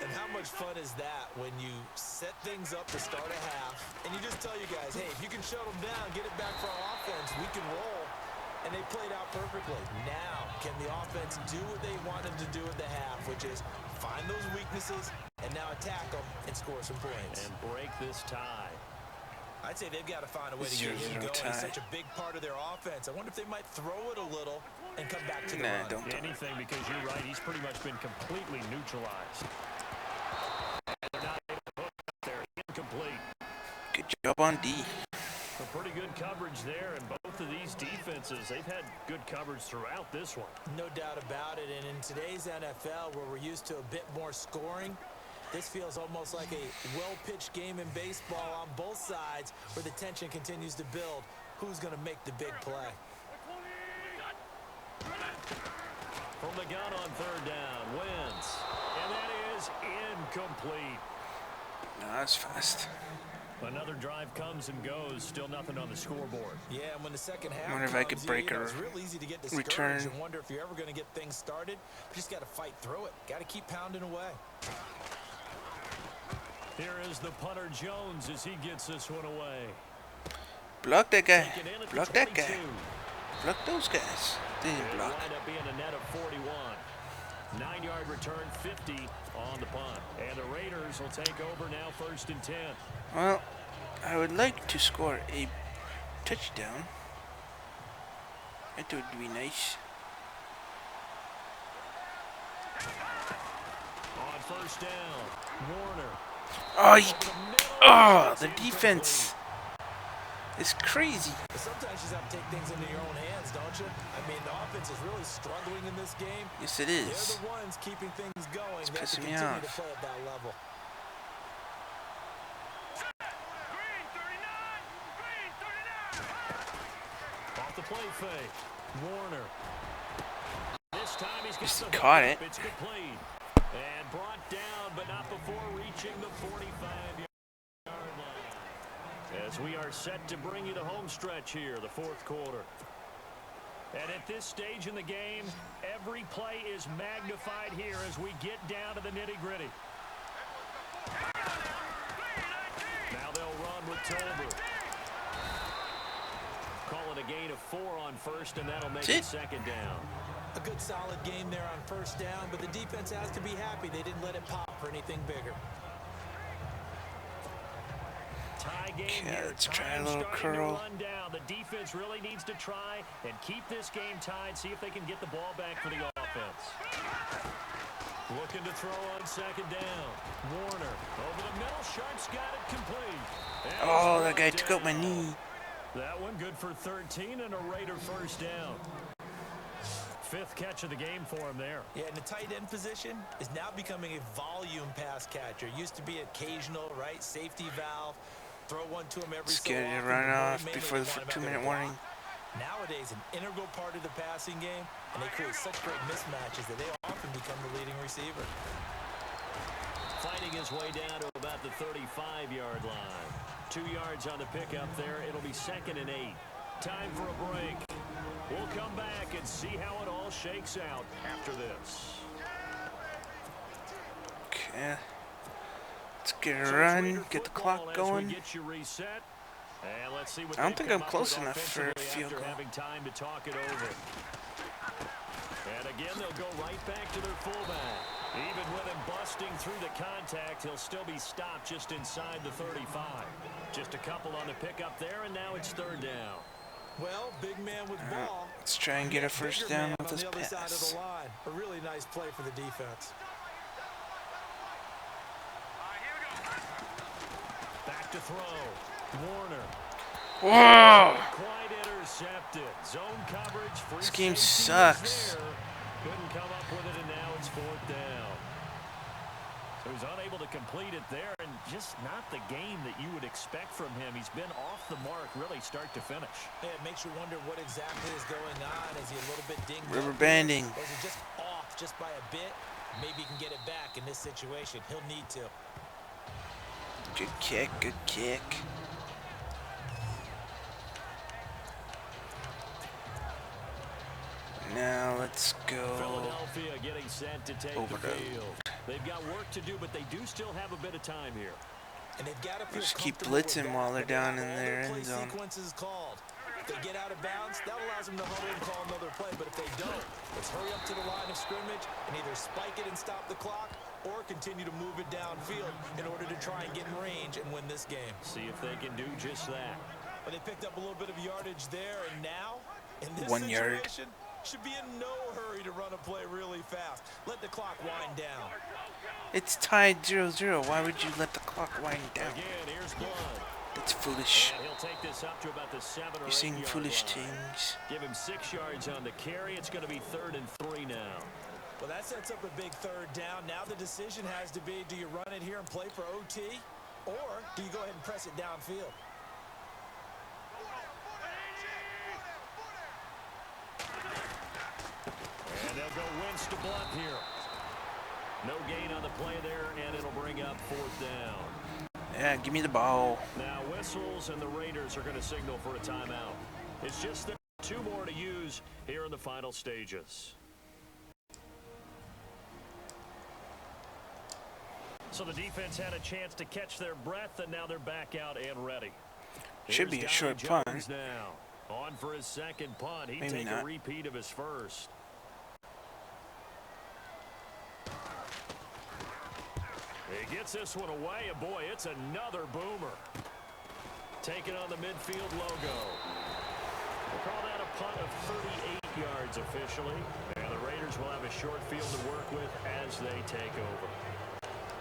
And how much fun is that when you set things up to start a half and you just tell you guys, hey, if you can shut them down, get it back for our offense, we can roll. And they played out perfectly. Now, can the offense do what they wanted to do at the half, which is find those weaknesses and now attack them and score some points. And break this tie. I'd say they've got to find a way to get him 0-0 going. tie. He's such a big part of their offense. I wonder if they might throw it a little and come back to the Nah, run. don't throw it. Anything, because you're right, he's pretty much been completely neutralized. They're not able to hook up there. Incomplete. Good job on D. A pretty good coverage there, and both of these defenses, they've had good coverage throughout this one. No doubt about it. And in today's NFL, where we're used to a bit more scoring, this feels almost like a well-pitched game in baseball on both sides where the tension continues to build. Who's going to make the big play? From the gun on 3rd down, Wentz. And that is incomplete. No, that's fast. Another drive comes and goes, still nothing on the scoreboard. Yeah, and when the second half Wonder if I could comes, break you know, a it's real easy to get discouraged return. and wonder if you're ever going to get things started. You just got to fight through it. Got to keep pounding away. Here is the punter Jones as he gets this one away. Block that guy. Taken in at the Block that guy. 22. Block those guys. They didn't It'll block. wind up being a net of 41. 9-yard return, 50 on the punt. And the Raiders will take over now, 1st and 10. Well, I would like to score a touchdown. That would be nice. On 1st down, Warner. Oh, Over the middle, oh, it's the incomplete. defense is crazy. But sometimes you just have to take things into your own hands, don't you? I mean, the offense is really struggling in this game. Yes, it They're is. the ones keeping things going. It's They have to pissing me continue to off. play at that level. Green 39! Green 39! Off the play fake, Warner. This time he's Just got the caught hook. it. It's complete. And brought down, but not before reaching the 45-yard line. As we are set to bring you the home stretch here, the 4th quarter. And at this stage in the game, every play is magnified here as we get down to the nitty-gritty. Now they'll run with Tolbert. Calling a gain of 4 on 1st, and that'll make it 2nd down. A good solid game there on 1st down, but the defense has to be happy they didn't let it pop for anything bigger. Tie tie game Okay, here. let's try a Time little starting to curl. run down. The defense really needs to try and keep this game tied. See if they can get the ball back for the offense. Looking to throw on second down. Warner over the middle. Sharp's got it complete. And Oh, he's that guy brought took out my down. knee. That one good for 13 and a Raider first down. Fifth catch of the game for him there. Yeah, and the tight end position is now becoming a volume pass catcher. Used to be occasional, right? Safety valve. Throw one to him every so Scared often. to run but off mainly before they the want him out 2-minute there to warning. block. Nowadays, an integral part of the passing game, and they create such great mismatches that they often become the leading receiver. Fighting his way down to about the 35-yard line. 2 yards on the pickup there. It'll be 2nd and 8. Time for a break. We'll come back and see how it all shakes out after this. Okay. Let's get a run, get the clock going. Get you reset. And let's see what I don't think they've I'm come up close with enough for a offensively field after goal. having time to talk it over. And again, they'll go right back to their fullback. Even with him busting through the contact, he'll still be stopped just inside the 35. Just a couple on the pickup there, and now it's 3rd down. Well, big man with ball. Let's try and get a first Bigger down man with on this the other side of pass. the line. A really nice play for the defense. Back to throw. Warner. Whoa! Quite intercepted. Zone coverage. Free This game safety sucks. was there. Couldn't come up with it, and now it's 4th down. So he's unable to complete it there, and just not the game that you would expect from him. He's been off the mark, really, start to finish. Yeah, it makes you wonder what exactly is going on. Is he a little bit dinged up? Rubber banding. Or is he just off just by a bit? Maybe he can get it back in this situation. He'll need to. Good kick, good kick. Now let's go. Philadelphia getting set to take Over the the- field. They've got work to do, but they do still have a bit of time here. And they've got to feel Just keep comfortable with blitzing that. while they're They down have in all their play end zone. sequences called. If they get out of bounds, that allows them to huddle and call another play. But if they don't, it's hurry up to the line of scrimmage and either spike it and stop the clock or continue to move it downfield in order to try and get in range and win this game. See if they can do just that. But they picked up a little bit of yardage there, and now, in this 1 yard. situation, should be in no hurry to run a play really fast. Let the clock wind down. It's tied 0-0. Why would you let the clock wind down? Again, here's Blood. That's foolish. And he'll take this up to about the 7 or 8 You're saying yard foolish line. things. Give him 6 yards on the carry. It's going to be 3rd and 3 now. Well, that sets up a big 3rd down. Now the decision has to be, do you run it here and play for OT, or do you go ahead and press it downfield? And they'll go Wentz to Blunt here. No gain on the play there, and it'll bring up 4th down. Yeah, give me the ball. Now whistles, and the Raiders are going to signal for a timeout. It's just that 2 more to use here in the final stages. So the defense had a chance to catch their breath, and now they're back out and ready. Should be a Here's short Donnie punt. Jones now. On for his 2nd punt. He'd Maybe take not. a repeat of his first. He gets this one away, and boy, it's another boomer. Taking on the midfield logo. We'll call that a punt of 38 yards officially. And the Raiders will have a short field to work with as they take over.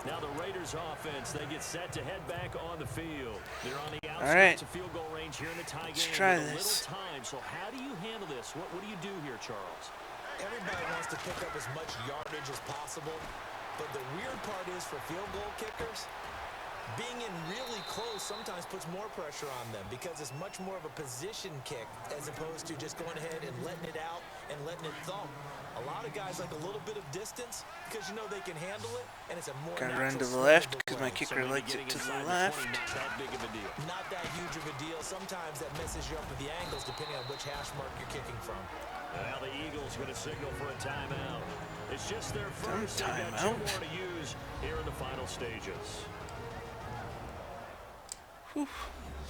Now the Raiders offense, they get set to head back on the field. They're on the outskirts of field goal range here in the tie game. try with a this. little time. So how do you handle this? What do you do here, Charles? Everybody wants to pick up as much yardage as possible, but the weird part is for field goal kickers, being in really close sometimes puts more pressure on them because it's much more of a position kick as opposed to just going ahead and letting it out and letting it thump. A lot of guys like a little bit of distance because you know they can handle it, and it's a more Gotta natural run to the swing left of the because my play. kicker maybe likes getting it to the inside left. 20, not that big of a deal. Not that huge of a deal. Sometimes that messes you up with the angles depending on which hash mark you're kicking from. And now the Eagles going to signal for a timeout. It's just their first. They've got 2 timeout. more to use here in the final stages. Whew.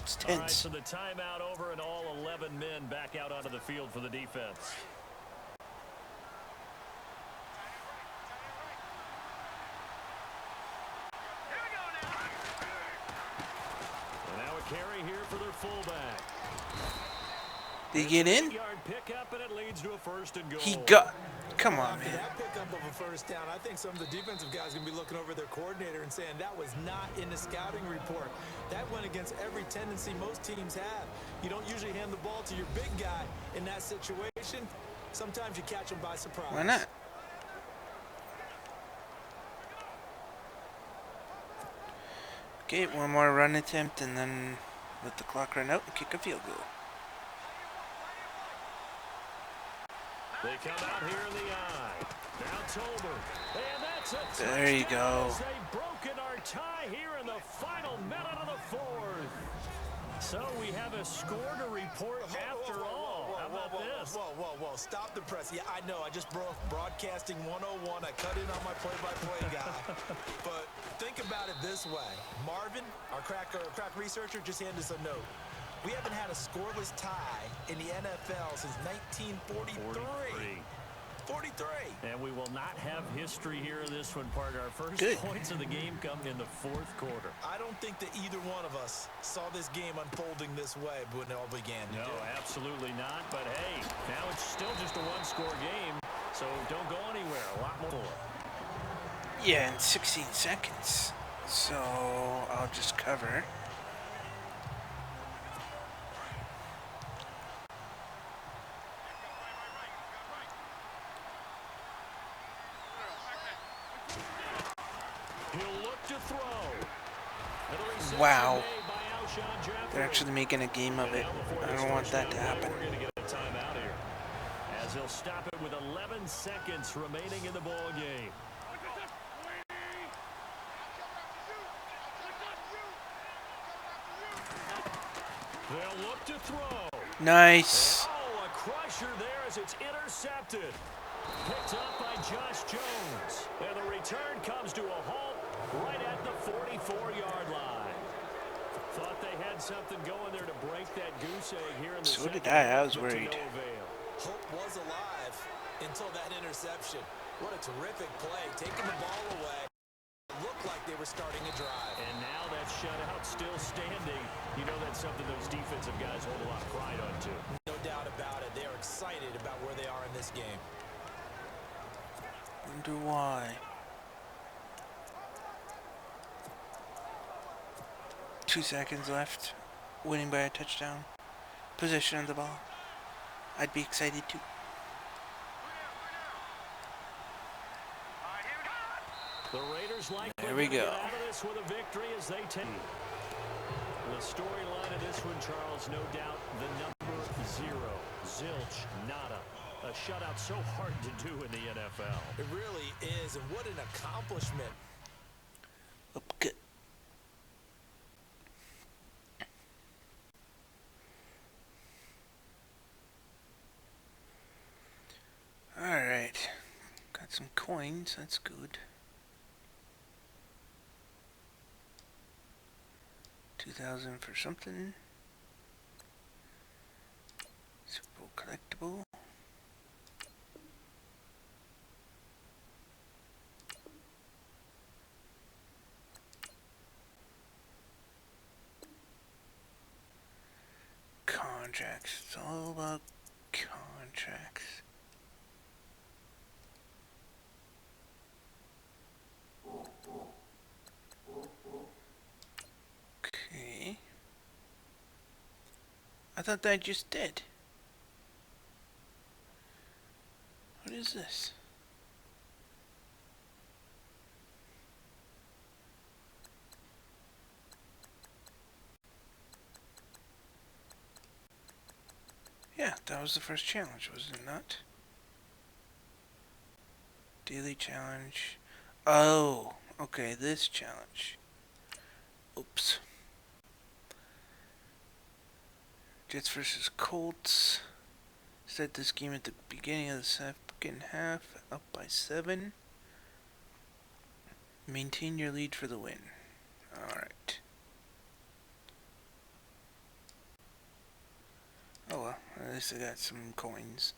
It's All right, tense. so the timeout over and all 11 men back out onto the field for the defense. And now a carry here for their fullback. Did he get in? Yard pickup, and it leads to a first and goal. He got. Come on, After man. that pickup of a first down, I think some of the defensive guys are going to be looking over their coordinator and saying that was not in the scouting report. That went against every tendency most teams have. You don't usually hand the ball to your big guy in that situation. Sometimes you catch them by surprise. Why not? Okay, one more run attempt and then let the clock run out and kick a field goal. They come out here in the eye. Now Tolbert. And that's a there you go. They've broken our tie here in the final minute of the fourth. So we have a score to report after all. How about this? Whoa. Stop the press. Yeah, I know. I just broke broadcasting 101. I cut in on my play-by-play guy. But think about it this way. Marvin, our crack researcher, just handed us a note. We haven't had a scoreless tie in the NFL since 1943. 43. And we will not have history here in this one, partner. Our first points of the game come in the fourth quarter. I don't think that either one of us saw this game unfolding this way when it all began. No, absolutely not. But hey, now it's still just a one-score game, so don't go anywhere. A lot more. Yeah, in 16 seconds. So I'll just cover. Wow. They're actually making a game of it. I don't want that to happen. As he'll stop it with 11 seconds remaining in the ball game. They'll look to throw. Nice. Oh, a crusher there as it's intercepted. Picked up by Josh Jones. And the return comes to a halt right at the 44-yard line. Thought they had something going there to break that goose egg here in the So second. did I was worried. Hope was alive until that interception. What a terrific play. Taking the ball away. It looked like they were starting a drive. And now that shutout still standing. You know that's something those defensive guys hold a lot of pride on, too. No doubt about it. They are excited about where they are in this game. Wonder why. 2 seconds left. Winning by a touchdown. Possession of the ball. I'd be excited too. The Raiders there we go. Out of this with a victory as they take. The storyline of this one, Charles, no doubt the number 0. Zilch, nada. A shutout so hard to do in the NFL. It really is, and what an accomplishment. Okay. Alright. Got some coins, that's good. 2,000 for something. Super Bowl collectible. Contracts. It's all about contracts. Okay. I thought that just did. What is this? Yeah, that was the first challenge, was it not? Daily challenge. Oh, okay, this challenge. Oops. Jets versus Colts. Start this game at the beginning of the second half, up by 7. Maintain your lead for the win. Alright. Oh well, at least I got some coins.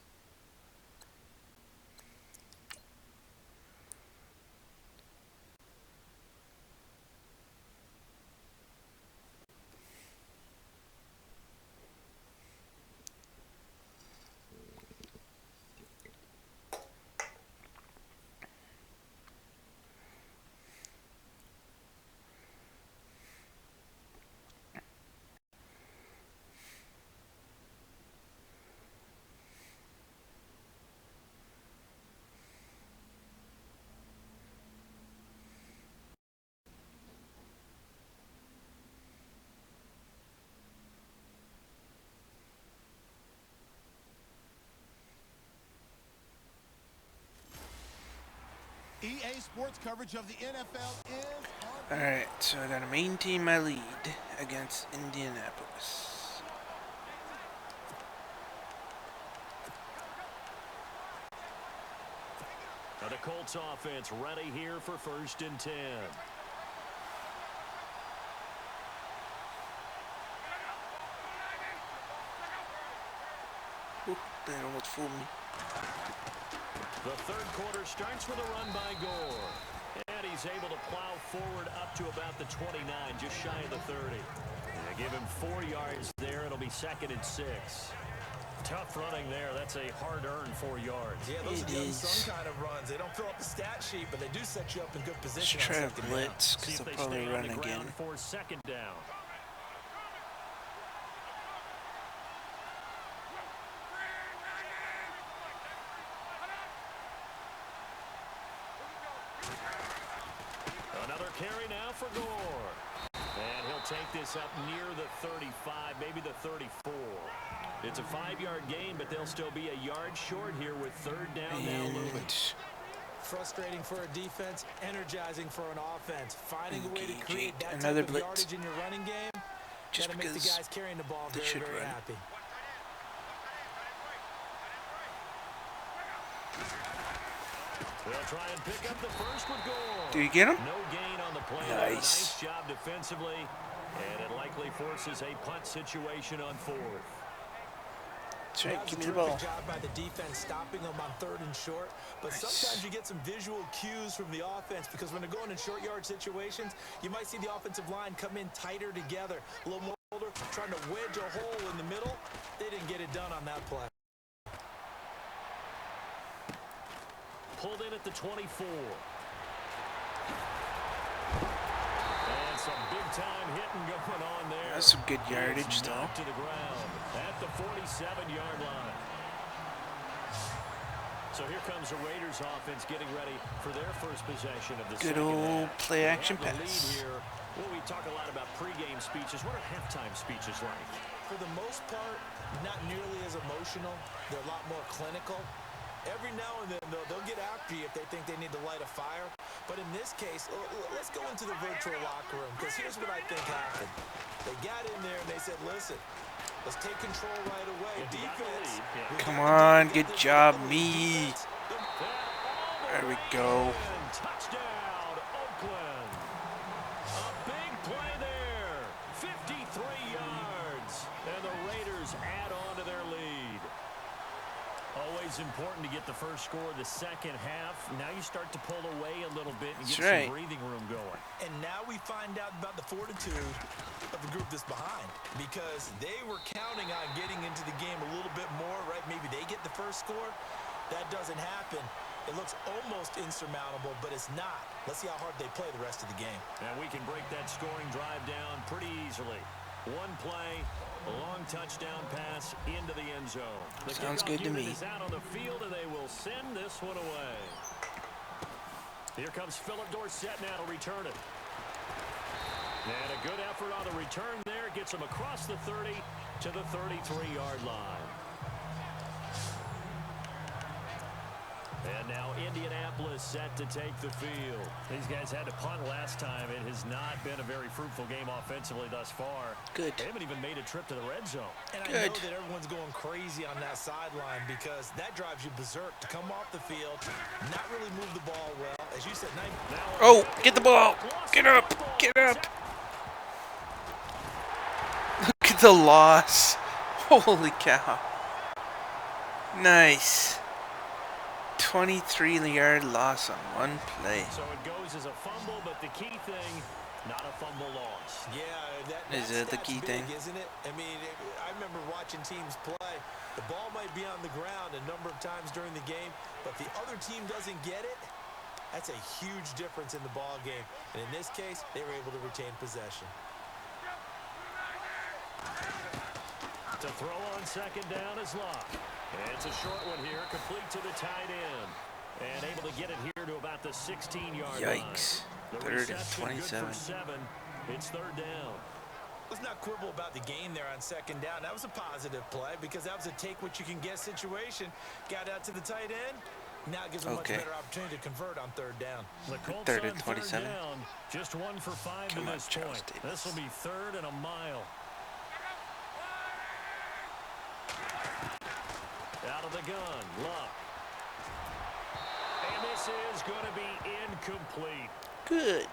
sports coverage of the NFL is on. Alright, so I gotta maintain my lead against Indianapolis. Now the Colts offense ready here for 1st and 10. Ooh, that almost fooled me. The 3rd quarter starts with a run by Gore. And he's able to plow forward up to about the 29, just shy of the 30. They give him 4 yards there. It'll be 2nd and 6. Tough running there. That's a hard-earned 4 yards. Yeah, those are the unsung kind of runs. They don't fill up the stat sheet, but they do set you up in good position. Let's try to blitz, because they'll probably run again. For 2nd down. Another carry now for Gore. And he'll take this up near the 35, maybe the 34. It's a 5-yard gain, but they'll still be a yard short here with 3rd down now looming. Frustrating for a defense, energizing for an offense. Finding a way to create that another type of yardage in your running game, just gotta make the guys carrying the ball very, very happy. They'll try and pick up the first with Gore. Do you get him? No gain on the play. Nice. Nice job defensively, and it likely forces a punt situation on 4th. That's right, give me the ball. ball. Job by the defense stopping them on 3rd and short, but sometimes you get some visual cues from the offense because when they're going in short yard situations, you might see the offensive line come in tighter together, a little more older, trying to wedge a hole in the middle. They didn't get it done on that play. Pulled in at the 24. And some big-time hitting going on there. That's some good yardage, though. To the ground at the 47-yard line. So here comes the Raiders offense getting ready for their first possession of the good second old half. play-action They have the pass. lead here. Well, we talk a lot about pregame speeches. What are halftime speeches like? For the most part, not nearly as emotional. They're a lot more clinical. Every now and then, they'll get after you if they think they need to light a fire. But in this case, let's go into the virtual locker room, because here's what I think happened. They got in there and they said, listen, let's take control right away. Defense. Come on, good job, me. There we go. Touchdown, Oakland. A big play there. 53 yards. And the Raiders add on to their lead. Always important to get the first score of the second half. Now you start to pull away a little bit and get some breathing room going. And now we find out about the fortitude of the group that's behind, because they were counting on getting into the game a little bit more, right? Maybe they get the first score. That doesn't happen. It looks almost insurmountable, but it's not. Let's see how hard they play the rest of the game. And we can break that scoring drive down pretty easily. One play, a long touchdown pass into the end zone. The sounds good to me. Is out on the field, and they will send this one away. Here comes Philip Dorsett now to return it. And a good effort on the return there. Gets him across the 30 to the 33-yard line. And now Indianapolis set to take the field. These guys had to punt last time. It has not been a very fruitful game offensively thus far. Good. They haven't even made a trip to the red zone. And Good. I know that everyone's going crazy on that sideline because that drives you berserk to come off the field, not really move the ball well. As you said, oh, get the ball. Get up. Get up. Look at the loss. Holy cow. Nice. 23-yard loss on one play. So it goes as a fumble, but the key thing, not a fumble loss. Yeah, Is it the key thing? Isn't it? I mean, I remember watching teams play. The ball might be on the ground a number of times during the game, but the other team doesn't get it. That's a huge difference in the ball game. And in this case, they were able to retain possession. To throw on second down is Locke. And it's a short one here, complete to the tight end. And able to get it here to about the 16-yard line. Yikes. The 3rd and reception good 27. for 7. It's 3rd down. Let's not quibble about the game there on second down. That was a positive play because that was a take-what-you-can-get situation. Got out to the tight end, Now it gives them much better opportunity to convert on third down. The Colts third on and 27. Third down, just 1 for 5 to this point. This will be 3rd and a mile. Out of the gun, Luck. And this is going to be incomplete. Good.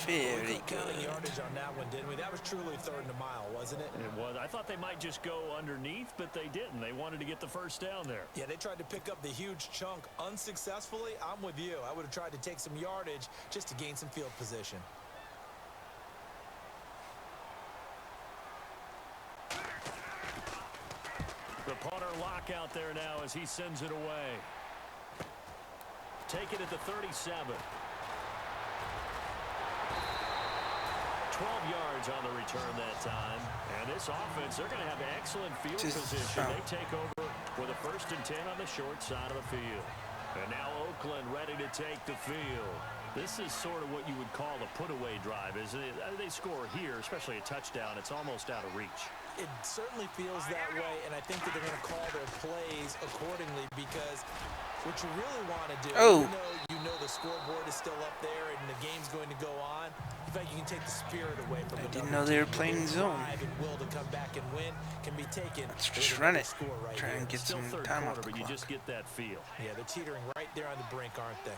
Very Counting good. yardage on that one, didn't we? That was truly 3rd and a mile, wasn't it? It was. I thought they might just go underneath, but they didn't. They wanted to get the first down there. Yeah, they tried to pick up the huge chunk unsuccessfully. I'm with you. I would have tried to take some yardage just to gain some field position. The punter Lock out there now as he sends it away. Take it at the 37. 12 yards on the return that time. And this offense, they're going to have excellent field position. They take over with a 1st and 10 on the short side of the field. And now Oakland ready to take the field. This is sort of what you would call a put-away drive, isn't it? They score here, especially a touchdown. It's almost out of reach. It certainly feels that way, and I think that they're going to call their plays accordingly because what you really want to do, even though you know the scoreboard is still up there and the game's going to go on, in fact, you can take the spirit away from the didn't know they were playing zone. And will to come back and win can be taken. Let's just run it. Right Try and get Still some third time quarter, off the but you clock. just get that feel. Yeah, they're teetering right there on the brink, aren't they?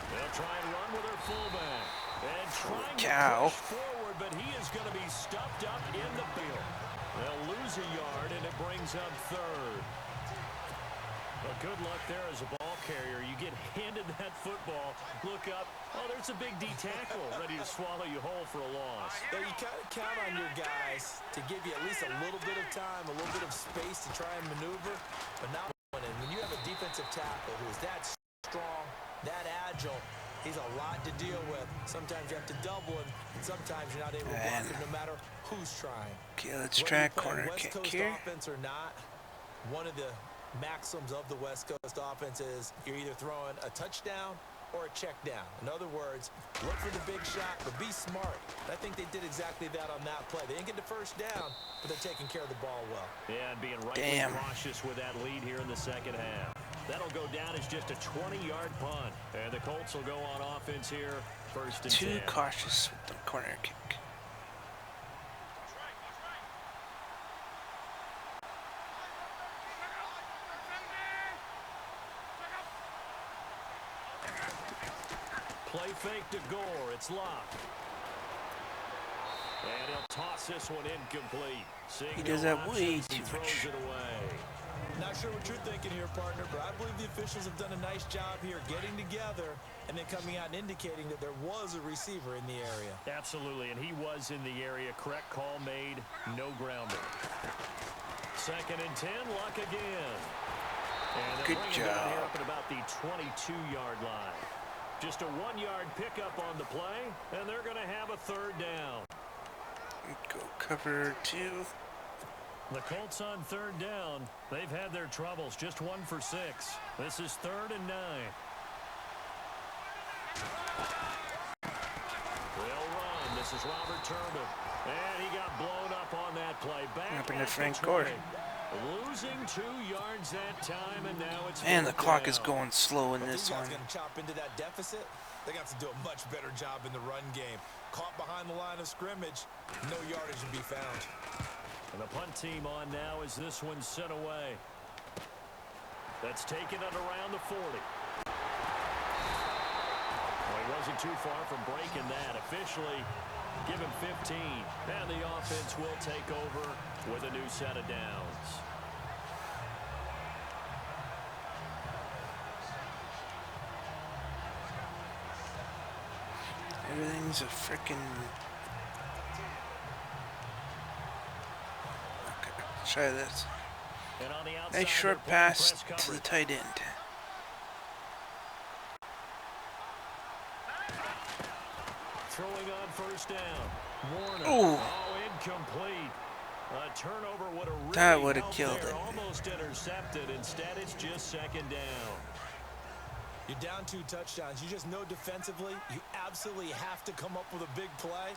They'll try and run with their fullback. And trying cow. to push forward, but he is going to be stuffed up in the field. They'll lose a yard, and it brings up 3rd. But good luck there as a ball carrier. You get handed that football, look up, oh, there's a big D tackle ready to swallow you whole for a loss. Yeah, you kind of count on your guys to give you at least a little bit of time, a little bit of space to try and maneuver, but not when you have a defensive tackle who is that strong, that agile, he's a lot to deal with. Sometimes you have to double him, and sometimes you're not able to block him no matter who's trying. Okay, let's try a corner West kick Coast here. offense or not, one of the maxims of the West Coast offense is you're either throwing a touchdown or a check down. In other words, look for the big shot, but be smart. And I think they did exactly that on that play. They didn't get the first down, but they're taking care of the ball well. Yeah, and being rightly cautious with that lead here in the second half. That'll go down as just a 20-yard punt. And the Colts will go on offense here, 1st and 10. Too cautious with the corner kick. Play fake to Gore. It's Lock. And he'll toss this one incomplete. He does that way too throws much. it away. Not sure what you're thinking here, partner, but I believe the officials have done a nice job here getting together and then coming out and indicating that there was a receiver in the area. Absolutely, and he was in the area. Correct call made. No grounder. 2nd and 10. Luck again. And Good bring him down here job. up at about the 22-yard line. Just a 1-yard pickup on the play, and they're going to have a 3rd down. Go cover 2. The Colts on 3rd down. They've had their troubles. Just 1 for 6. This is 3rd and 9. They'll run. This is Robert Turbin. And he got blown up on that play. Back Up into at Frank the Gore. 20. Losing 2 yards that time, and now it's And the clock down. is going slow in this These guys one. going to chop into that deficit. They got to do a much better job in the run game. Caught behind the line of scrimmage, no yardage to be found. And the punt team on now as this one's sent away. That's taken it around the 40. Well, he wasn't too far from breaking that. Officially, give him 15. And the offense will take over with a new set of downs. Everything's a freaking. Okay, let's try this. And on the outside, Nice short they're playing pass press to the coverage. tight end. Throwing on 1st down. Warner. Ooh. Oh, incomplete. A turnover would have really That would have helped killed there. it. Almost intercepted. Instead, it's just 2nd down. You're down 2 touchdowns. You just know defensively you absolutely have to come up with a big play.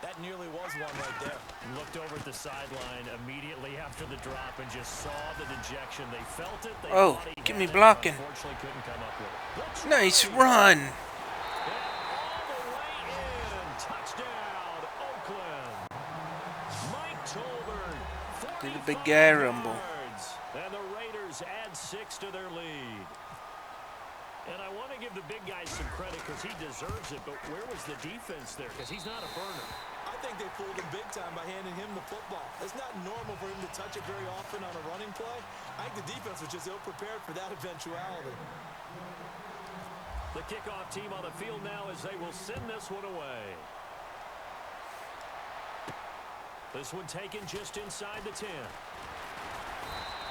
That nearly was one right there. Looked over at the sideline immediately after the drop and just saw the dejection. They felt it. They Oh, get me blocking. Unfortunately, couldn't come up with it. Nice run. And all the way in. Touchdown, Oakland. Mike Tolbert. Did a big guy rumble. And the Raiders add 6 to their lead. And I want to give the big guy some credit because he deserves it, but where was the defense there? Because he's not a burner. I think they fooled him big time by handing him the football. It's not normal for him to touch it very often on a running play. I think the defense was just ill-prepared for that eventuality. The kickoff team on the field now as they will send this one away. This one taken just inside the 10.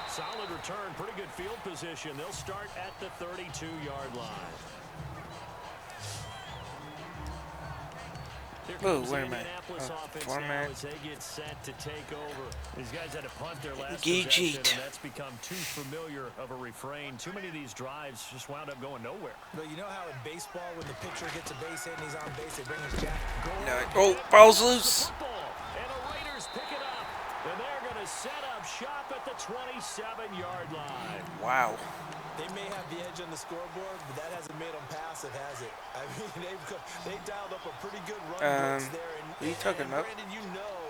Solid return, pretty good field position. They'll start at the 32-yard line. Oh, where am I? Format. As they get set to take over. These guys had to punt their last possession, and that's become too familiar of a refrain. Too many of these drives just wound up going nowhere. But you know how in baseball, when the pitcher gets a base hit and he's on base, they bring his jack. Oh, ball's loose. And the Raiders pick it up. And they're going to set up shop at the 27-yard line. Wow. They may have the edge on the scoreboard, but that hasn't made them passive, has it? I mean, they dialed up a pretty good run blitz there. And, what are you talking about? Brandon, you know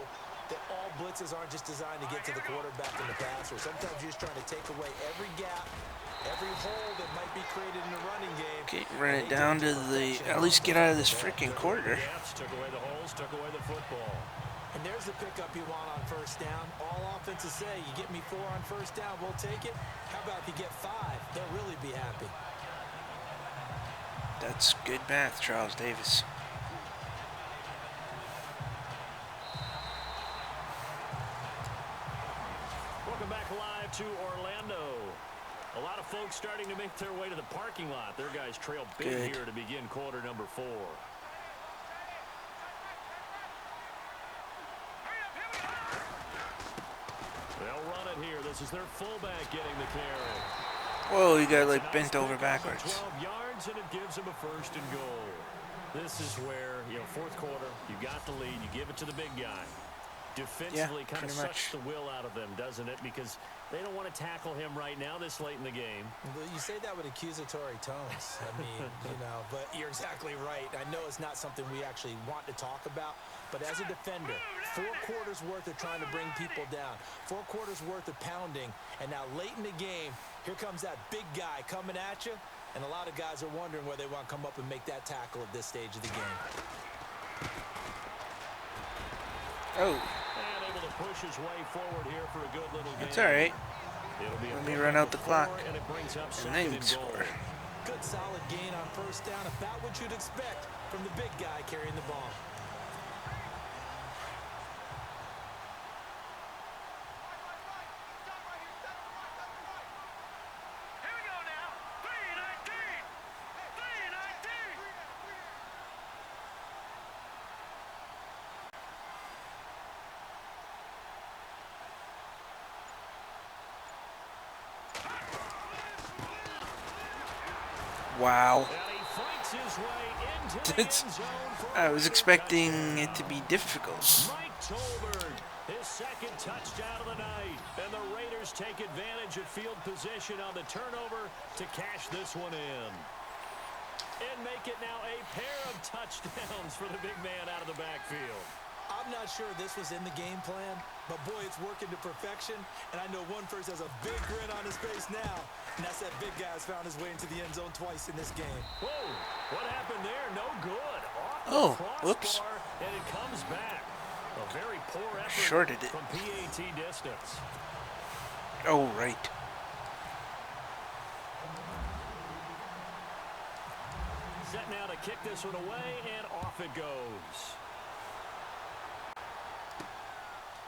that all blitzes aren't just designed to get to the quarterback in the passer. Sometimes you're just trying to take away every gap, every hole that might be created in the running game. Okay, run it down to the, at least get out of this freaking quarter. Took away the holes, took away the football. And there's the pickup you want on first down. All offenses say, you get me 4 on first down, we'll take it. How about if you get 5? They'll really be happy. That's good math, Charles Davis. Welcome back live to Orlando. A lot of folks starting to make their way to the parking lot. Their guys trail big here to begin quarter number 4. They'll run it here. This is their fullback getting the carry. Whoa, he got like bent over backwards. 12 yards, and it gives him a 1st and goal. This is where, fourth quarter, you got the lead, you give it to the big guy. Defensively kind of sucks the will out of them, doesn't it? Because they don't want to tackle him right now this late in the game. Well, you say that with accusatory tones. I mean, but you're exactly right. I know it's not something we actually want to talk about, but as a defender, 4 quarters worth of trying to bring people down, 4 quarters worth of pounding, and now late in the game, here comes that big guy coming at you, and a lot of guys are wondering where they want to come up and make that tackle at this stage of the game. Oh. And able to push his way forward here for a good little game. That's all right. Let me run out the clock, and it brings up and then you can score. Good solid gain on first down, about what you'd expect from the big guy carrying the ball. Wow. I was expecting it to be difficult. Mike Tolbert, his 2nd touchdown of the night. And the Raiders take advantage of field position on the turnover to cash this one in. And make it now a pair of touchdowns for the big man out of the backfield. I'm not sure this was in the game plan, but boy, it's working to perfection. And I know one person has a big grin on his face now, and that's that big guy's found his way into the end zone twice in this game. Whoa, what happened there? No good. Oh, whoops. And it comes back. A very poor effort Shorted it. from PAT distance. Oh, right. Set now to kick this one away, and off it goes.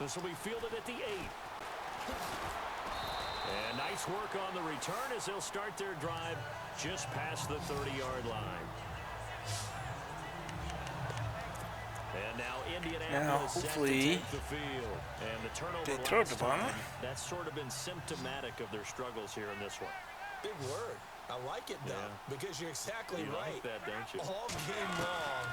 This will be fielded at the 8. And nice work on the return as they'll start their drive just past the 30-yard line. And now Indianapolis hopefully set to take the field. And the turnover they throw the ball. That's sort of been symptomatic of their struggles here in this one. Big word. I like it, though, because you're exactly right. Like that, don't you? All game long,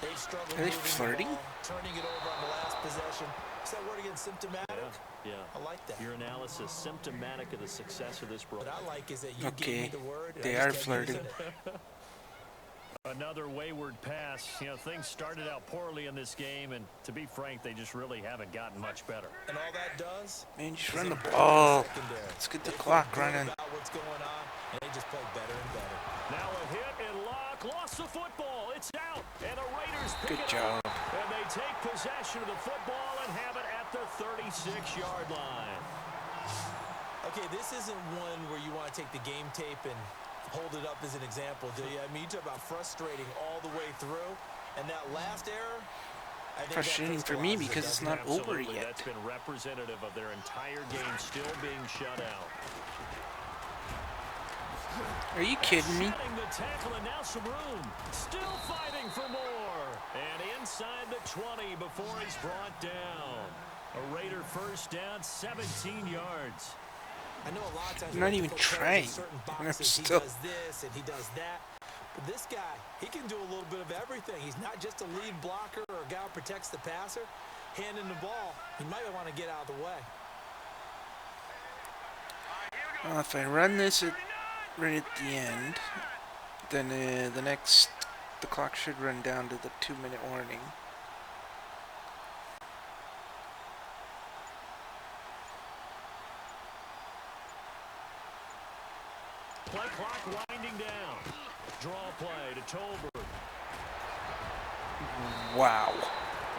they've struggle Are they moving the flirting? ball, turning it over on the last possession. Is that word again, symptomatic? Yeah. I like that. Your analysis symptomatic of the success of this bro. What I like is that you gave Okay, me the word. And they I are just kept using flirting. it. Another wayward pass. You know, things started out poorly in this game, and to be frank, they just really haven't gotten much better. And all that does Man, just is run the improve ball. secondary. Let's get They the feel clock good running. about what's going on, and they just play better and better. Now a hit and lock. Lost the football. It's out. And the Raiders pick Good it job. up. And they take possession of the football and have it at the 36-yard line. Okay, this isn't one where you want to take the game tape and hold it up as an example, do you? I mean, you talk about frustrating all the way through, and that last error, I think Frustrating for me because it's not over Absolutely. yet. That's been representative of their entire game still being shut out. Are you kidding me? Setting the tackle and now some room. Still fighting for more. And inside the 20 before he's brought down. A Raider first down, 17 yards. I know a lot of times I'm not even trying. I'm still. He does this and he does that. But this guy, he can do a little bit of everything. He's not just a lead blocker or a guy who protects the passer. Handing the ball, he might want to get out of the way. Well, if I run this right at the end, then the clock should run down to the 2-minute warning. Play clock winding down. Draw play to Tolbert. Wow.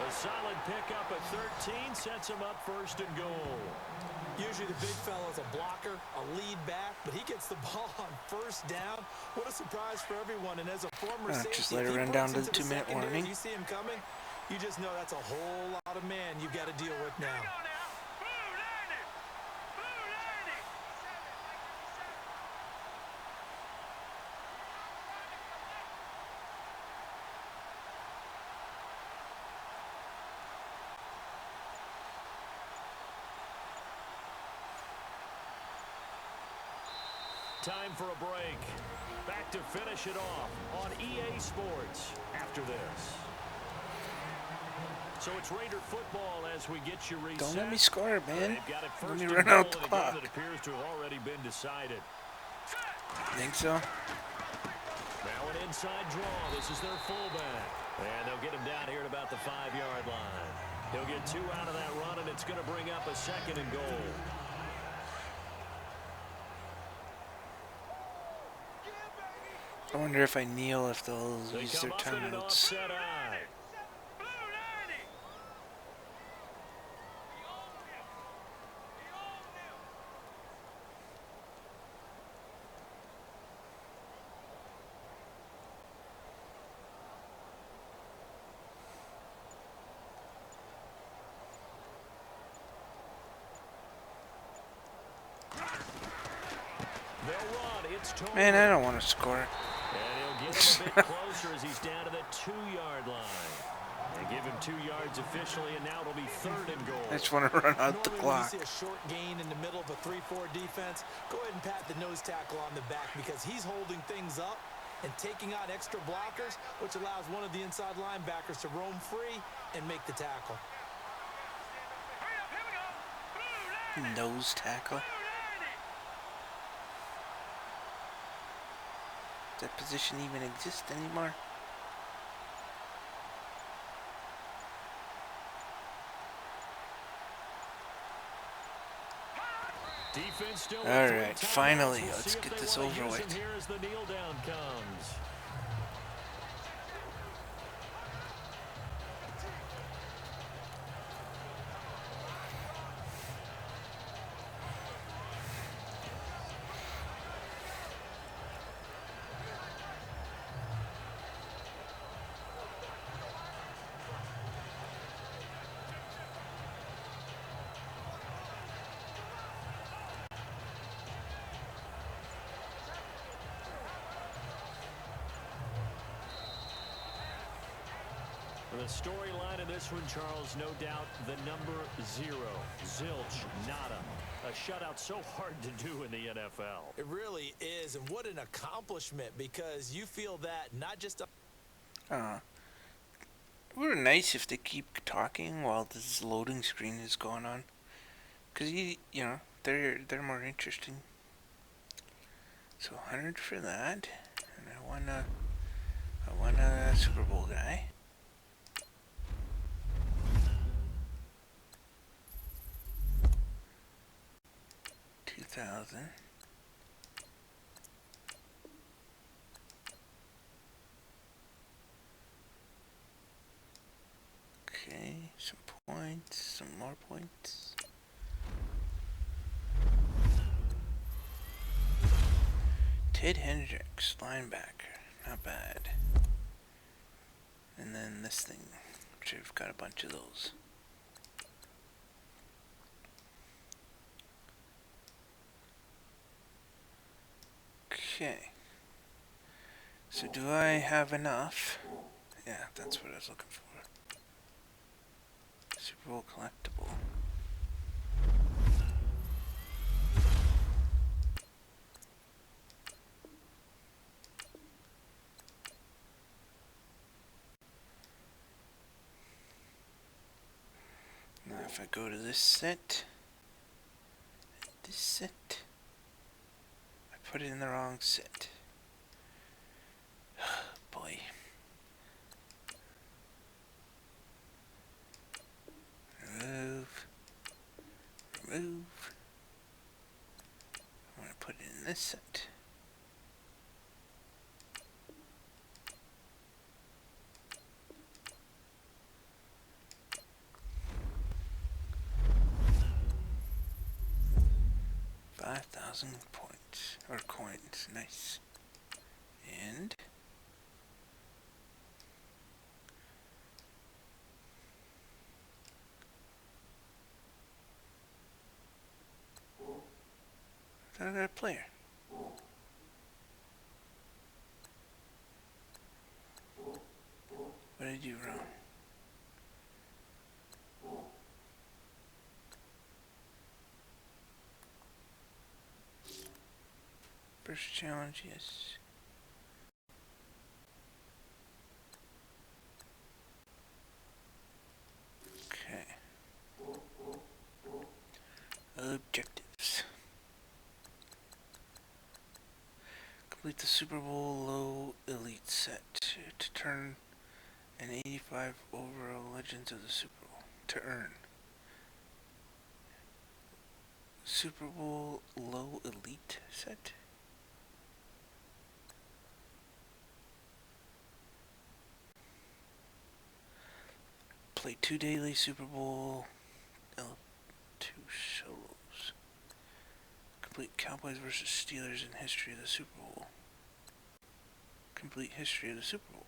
A solid pickup at 13 sets him up first and goal. Usually the big fella's a blocker, a lead back, but he gets the ball on first down. What a surprise for everyone. And as a former safety, just let it if he run breaks down to into the 2-minute secondary, warning. You see him coming, you just know that's a whole lot of man you've got to deal with now. Time for a break. Back to finish it off on EA Sports after this. So it's Raider football as we get you reset. Don't let me score, man. They've got it Let first me and run goal out the in a game clock. that appears to have already been decided. Think so? Now an inside draw. This is their fullback. And they'll get him down here at about the 5-yard line. He'll get 2 out of that run, and it's going to bring up a second and goal. I wonder if I kneel if they'll They use their come up in an timeouts. offset eye. They'll run. It's Tolbert. Man, I don't want to score. And he'll get him a bit closer as he's down to the 2-yard line. They give him 2 yards officially, and now it'll be 3rd and goal. I just want to run out the Normally clock. when you see a short gain in the middle of a 3-4 defense, go ahead and pat the nose tackle on the back because he's holding things up and taking out extra blockers, which allows one of the inside linebackers to roam free and make the tackle. Nose tackle. Does that position even exist anymore? Defense still All with 3 right, timeouts. finally, We'll let's see if get they this wanna over use with. him here as the kneel down comes. The storyline in this one, Charles, no doubt the number 0, zilch, nada. A shutout so hard to do in the NFL. It really is, and what an accomplishment because you feel that not just sort of nice if they keep talking while this loading screen is going on, because you know they're more interesting. So 100 for that, and I won a Super Bowl guy. $2,000. Okay, some points, some more points. Ted Hendricks, linebacker, not bad. And then this thing, which I've got a bunch of those. Okay. So do I have enough? Yeah, that's what I was looking for. Super Bowl collectible. Now if I go to this set, I put it in the wrong set. Boy. Remove. I'm going to put it in this set. $5,000 points or coins, nice. And I got a player. What did I do wrong? First challenge, yes. Okay. Objectives. Complete the Super Bowl low elite set to turn an 85 overall Legends of the Super Bowl. To earn Super Bowl low elite set. Play 2 daily Super Bowl L2 solos. Complete Cowboys versus Steelers in history of the Super Bowl. Complete history of the Super Bowl.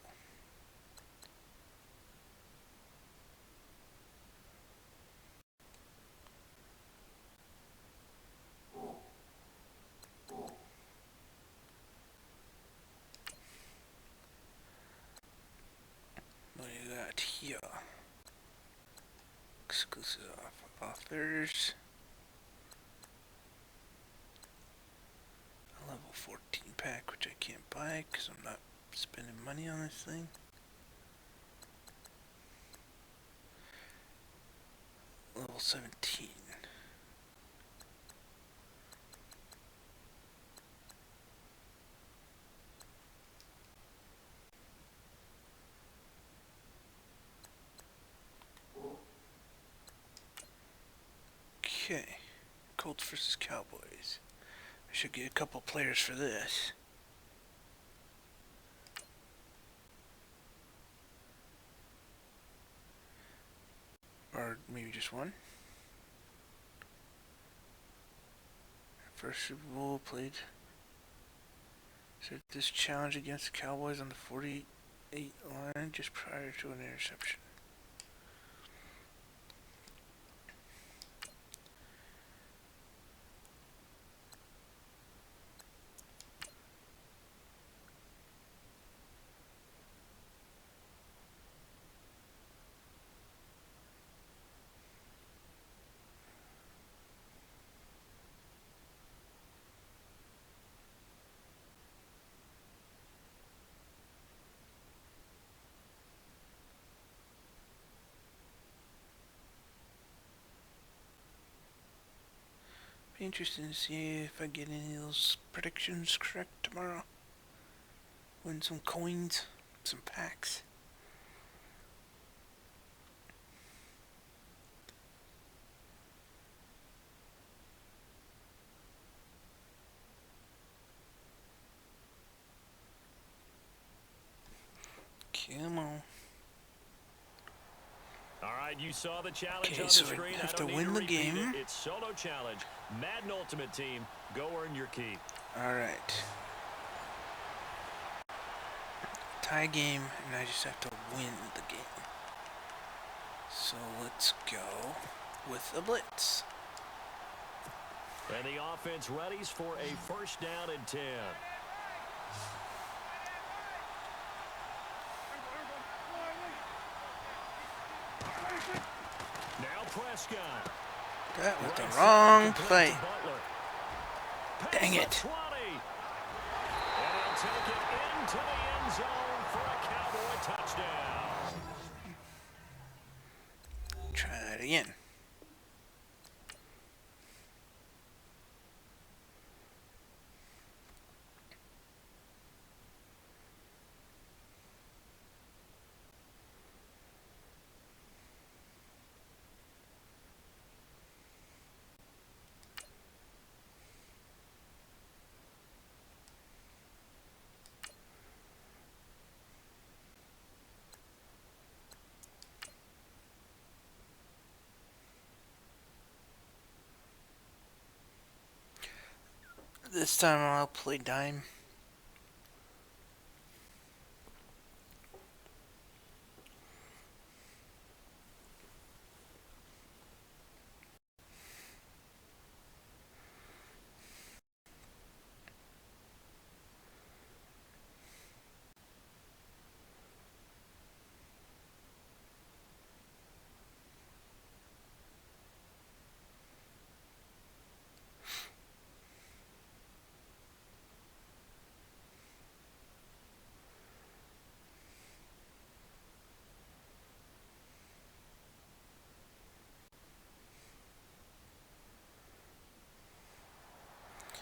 What do you got here? Exclusive offers. A level 14 pack, which I can't buy because I'm not spending money on this thing. Level 17. Okay. Colts versus Cowboys. I should get a couple players for this. Or maybe just one. First Super Bowl played. Set this challenge against the Cowboys on the 48 line just prior to an interception. Be interesting to see if I get any of those predictions correct tomorrow. Win some coins, some packs. Come on. All right, you saw the challenge Okay, on so the screen. I have I to don't win need the repeat game. it. It's solo challenge. Madden Ultimate Team. Go earn your keep. All right. Tie game, and I just have to win the game. So let's go with a blitz. And the offense readies for a first down and 10. Now Prescott. That was the Right wrong side, play. complete to Butler. Dang Pass it. to 20. And he'll take it into the end zone for a Cowboy touchdown. Try that again. This time I'll play dime.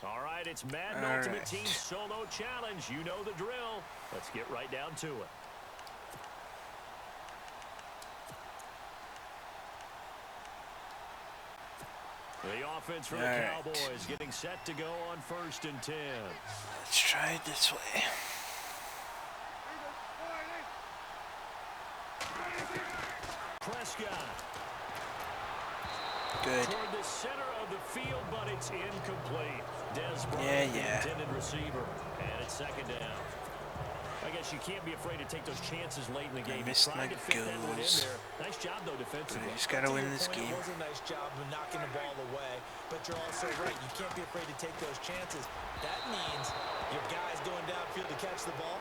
All right, it's Madden All Ultimate right. Team Solo Challenge. You know the drill. Let's get right down to it. The offense for the All right. Cowboys getting set to go on 1st and 10. Let's try it this way. Prescott. Good. Toward the center of the field, but it's incomplete. Des Bryant, Yeah. the intended receiver. And it's 2nd down. I guess you can't be afraid to take those chances late in the game. missed Trying my to fit that one in goals. there. Nice job, though, defensively. I just gotta win this Point, game. it was a nice job of knocking the ball away, but you're also right. You can't be afraid to take those chances. That means your guys going downfield to catch the ball,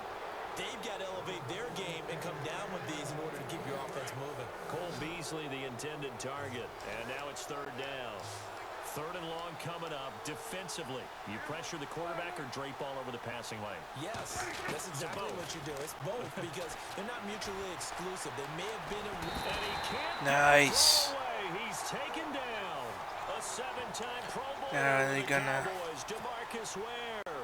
they've got to elevate their game and come down with these in order to keep your offense moving. Cole Beasley, the intended target. And now it's 3rd down. 3rd and long coming up. Defensively, you pressure the quarterback or drape all over the passing lane? Yes, that's exactly both. what you do. It's both because they're not mutually exclusive. They may have been And he can't Nice. throw away. He's taken down. A 7-time Pro Bowl Now for they're the gonna- Cowboys. DeMarcus Ware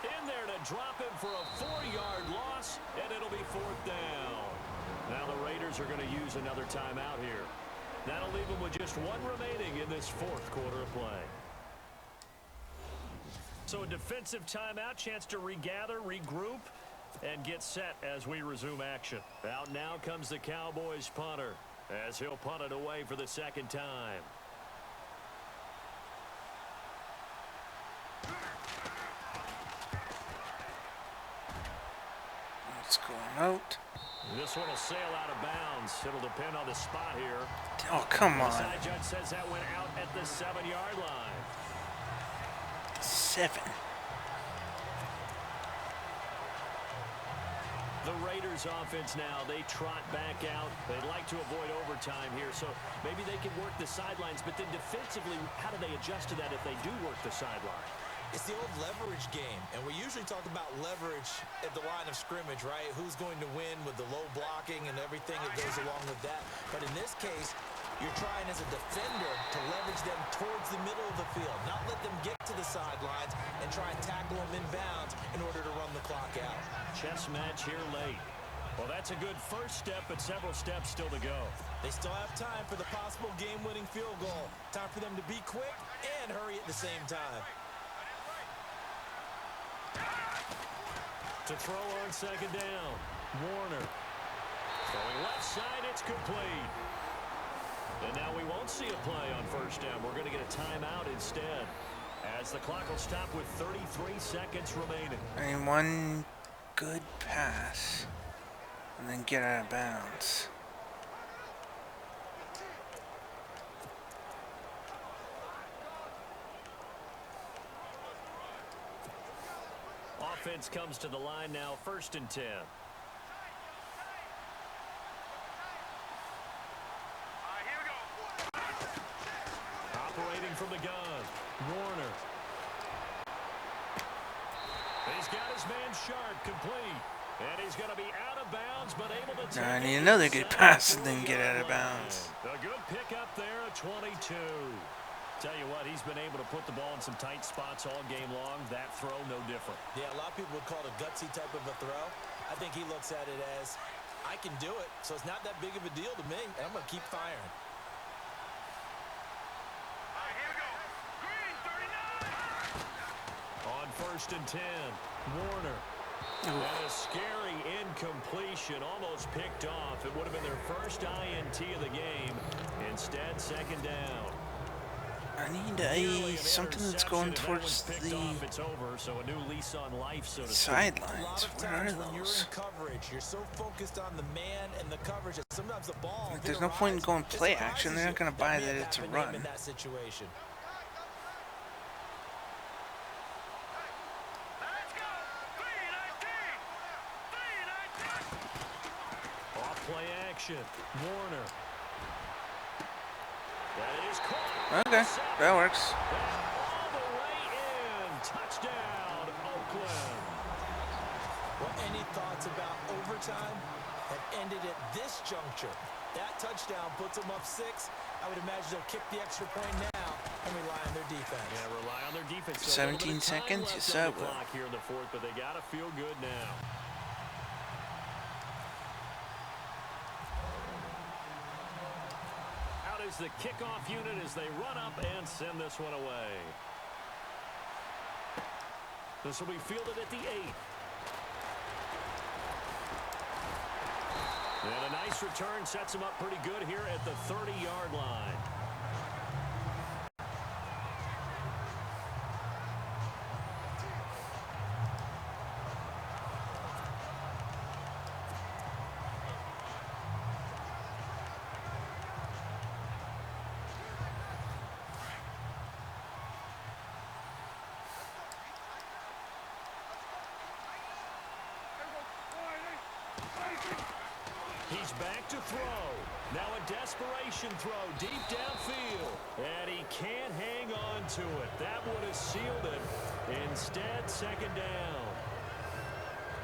in there to drop him for a 4-yard loss, and it'll be 4th down. Now the Raiders are going to use another timeout here. That'll leave them with just one remaining in this 4th quarter of play. So a defensive timeout, chance to regather, regroup, and get set as we resume action. Out now comes the Cowboys punter as he'll punt it away for the 2nd time. It's going out. This one will sail out of bounds. It'll depend on the spot here. Oh, come The on. side judge says that went out at the 7-yard line. 7. The Raiders offense now, they trot back out. They'd like to avoid overtime here, so maybe they can work the sidelines, but then defensively, how do they adjust to that if they do work the sideline? It's the old leverage game, and we usually talk about leverage at the line of scrimmage, right? Who's going to win with the low blocking and everything that goes along with that. But in this case, You're trying as a defender to leverage them towards the middle of the field, not let them get to the sidelines and try and tackle them inbounds in order to run the clock out. Chess match here late. Well, that's a good first step, but several steps still to go. They still have time for the possible game-winning field goal. Time for them to be quick and hurry at the same time. To throw on second down, Warner. Throwing left side, it's complete. And now we won't see a play on first down. We're going to get a timeout instead, as the clock will stop with 33 seconds remaining. I mean, one good pass and then get out of bounds. Offense comes to the line now, 1st and 10. Operating from the gun, Warner. He's got his man sharp, complete. And he's going to be out of bounds, but able to take I need another good pass and then get out of bounds. A good pickup there at 22. Tell you what, he's been able to put the ball in some tight spots all game long. That throw, no different. Yeah, a lot of people would call it a gutsy type of a throw. I think he looks at it as, I can do it, so it's not that big of a deal to me, and I'm going to keep firing. On 1st and 10, Warner. And a scary incompletion, almost picked off. It would have been their first INT of the game. Instead, second down. I need something that's going towards the It's over, so a new lease on life, so to sidelines. Where are When you're those? in coverage, you're so focused on the man and the coverage that sometimes the ball. Like, there's no point in going play action. They're not going to buy that it's a run. In that situation. Off play action, Warner. That is caught. Okay, that works. All the way in. Touchdown, Oakland. Well, any thoughts about overtime have ended at this juncture? That touchdown puts them up 6. I would imagine they'll kick the extra point now and rely on their defense. Yeah, rely on their defense. 17 seconds, yes, I will. Clock here in the 4th, but they got to feel good now. Out is the kickoff unit as they run up and send this one away. This will be fielded at the 8. And a nice return sets him up pretty good here at the 30-yard line. He's back to throw. Now a desperation throw deep downfield. And he can't hang on to it. That would have sealed it. Instead, second down.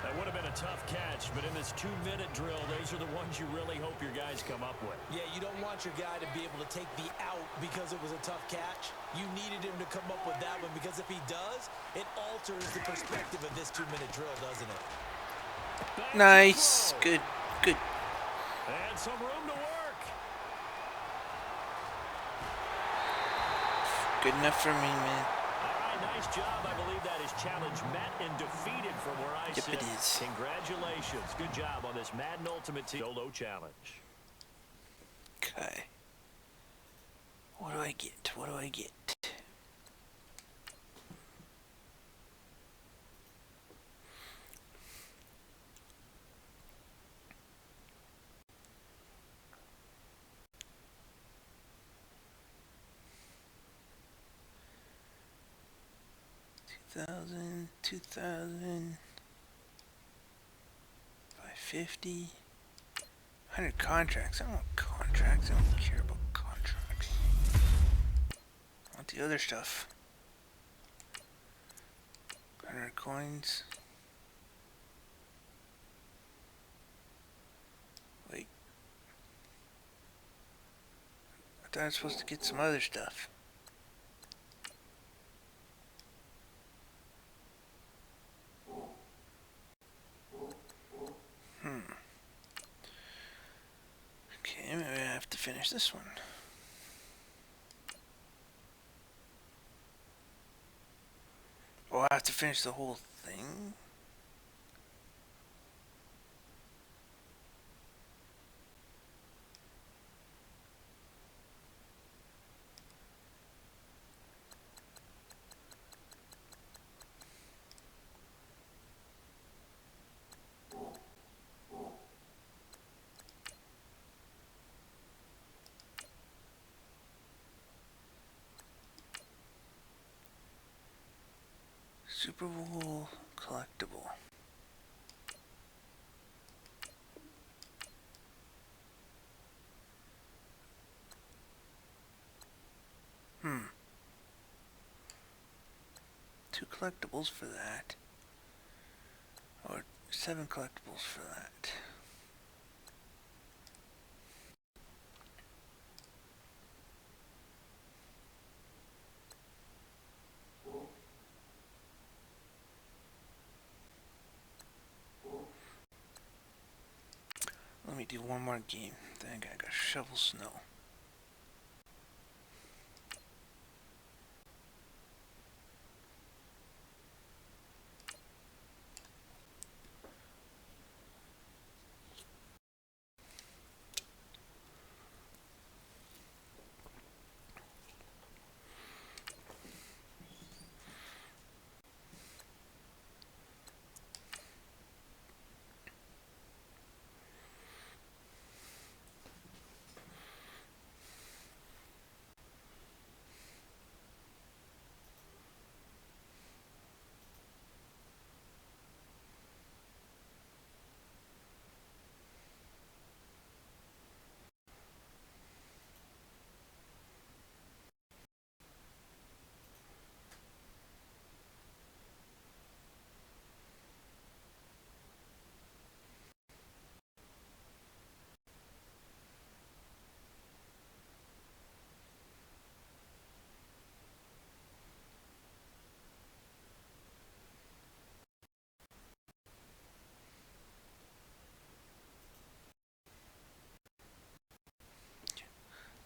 That would have been a tough catch, but in this 2-minute drill, those are the ones you really hope your guys come up with. Yeah, you don't want your guy to be able to take the out because it was a tough catch. You needed him to come up with that one because if he does, it alters the perspective of this 2-minute drill, doesn't it? Nice. Good. Good. And some room to work. Good enough for me, man. All right, nice job. I believe that is challenge met and defeated from where I sit. Yep, it is. Congratulations. Good job on this Madden Ultimate Team solo challenge. Okay. What do I get? What do I get? $2,000, $2,000, $550, 100 contracts. I don't want contracts. I don't care about contracts. I want the other stuff. 100 coins. Wait. I thought I was supposed to get some other stuff. Okay, maybe I have to finish this one. Oh, I have to finish the whole thing? Super Bowl collectible. Two collectibles for that. Or 7 collectibles for that. Let me do one more game. Then I gotta shovel snow.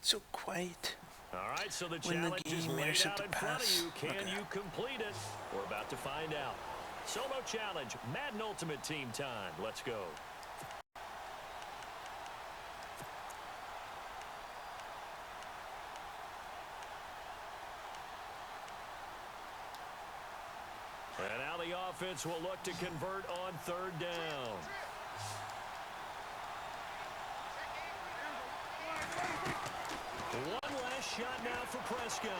So quiet. All right, so the When the challenge is game laid enters out into in front of pass. you. Can you complete it? We're about to find out. Solo challenge, Madden Ultimate Team time. Let's go. And now the offense will look to convert on 3rd down. One last shot now for Prescott.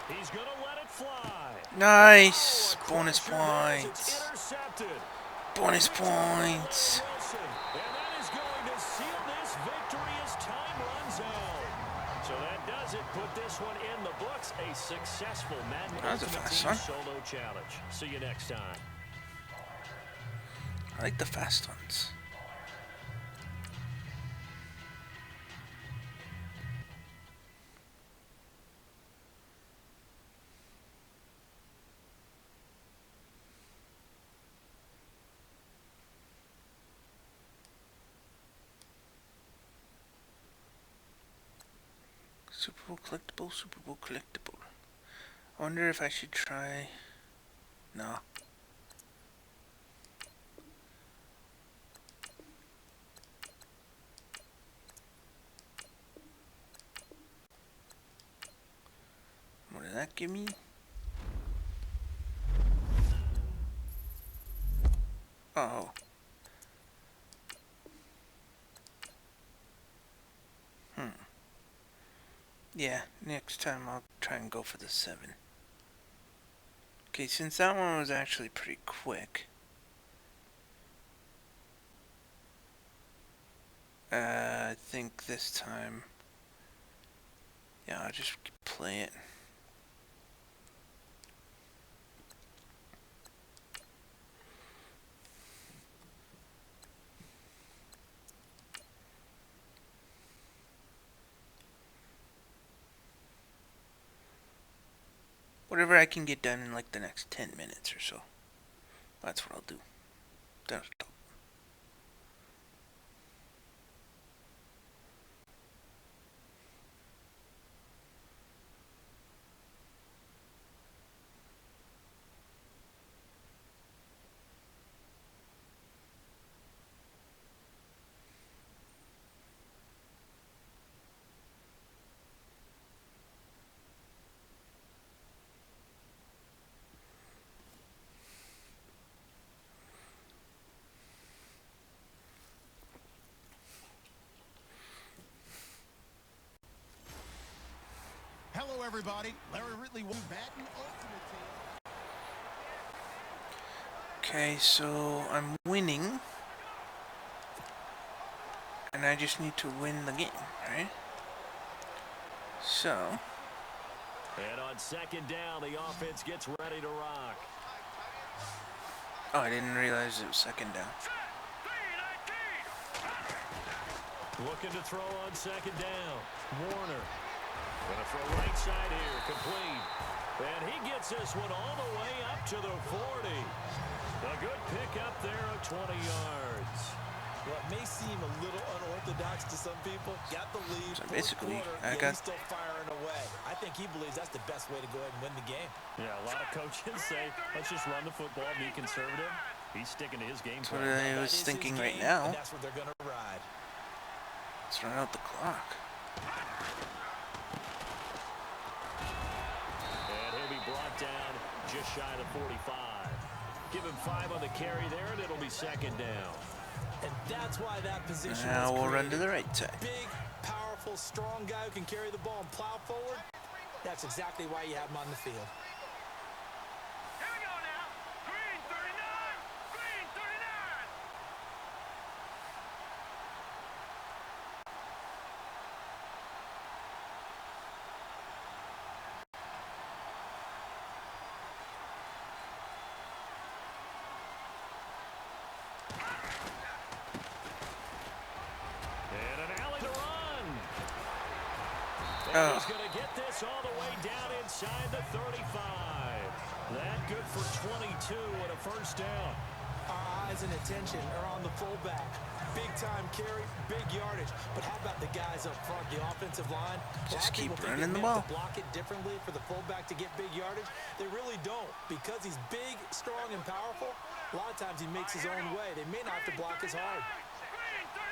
He's going to let it fly. Nice! Oh, Bonus points. points. Bonus points. And that is going to seal this victory as time runs out. So that does it. Put this one in the books. A successful Madden Ultimate Team solo challenge. See you next time. I like the fast ones. Super Bowl collectible, Super Bowl collectible. I wonder if I should try... No. What did that give me? Oh. Yeah, next time I'll try and go for the 7. Okay, since that one was actually pretty quick. I think this time... Yeah, I'll just play it. whatever I can get done in like the next 10 minutes or so. That's what I'll do. Then I'll stop. Hello, everybody. Larry Ridley, Madden Ultimate Team. Okay, so I'm winning. And I just need to win the game, right? So. And on second down, the offense gets ready to rock. Oh, I didn't realize it was second down. Looking to throw on second down. Warner. Gonna throw right side here, complete. And he gets this one all the way up to the 40. A good pick up there of 20 yards. Well, it may seem a little unorthodox to some people. Got the lead. So basically, he's still firing away. I think he believes that's the best way to go ahead and win the game. Yeah, a lot of coaches say, let's just run the football, be conservative. He's sticking to his game That's plan. what I was thinking right now. And that's what they're going to ride. Let's run out the clock. And he'll be brought down just shy of the 45. Give him 5 on the carry there, and it'll be second down. And that's why that position Now was we'll run created. to the right side. Big, powerful, strong guy who can carry the ball and plow forward. That's exactly why you have him on the field. Here we go now. Green 39. Green 39. And an alley to run. And Oh. he's going to get this all the way down inside the 35. That good for 22 and a first down. Our eyes and attention are on the fullback. Big time carry, big yardage. But how about the guys up front, the offensive line? Just keep running the they ball. have to block it differently for the fullback to get big yardage. They really don't, because he's big, strong, and powerful. A lot of times he makes his own way. They may not have to block as hard. Green 39.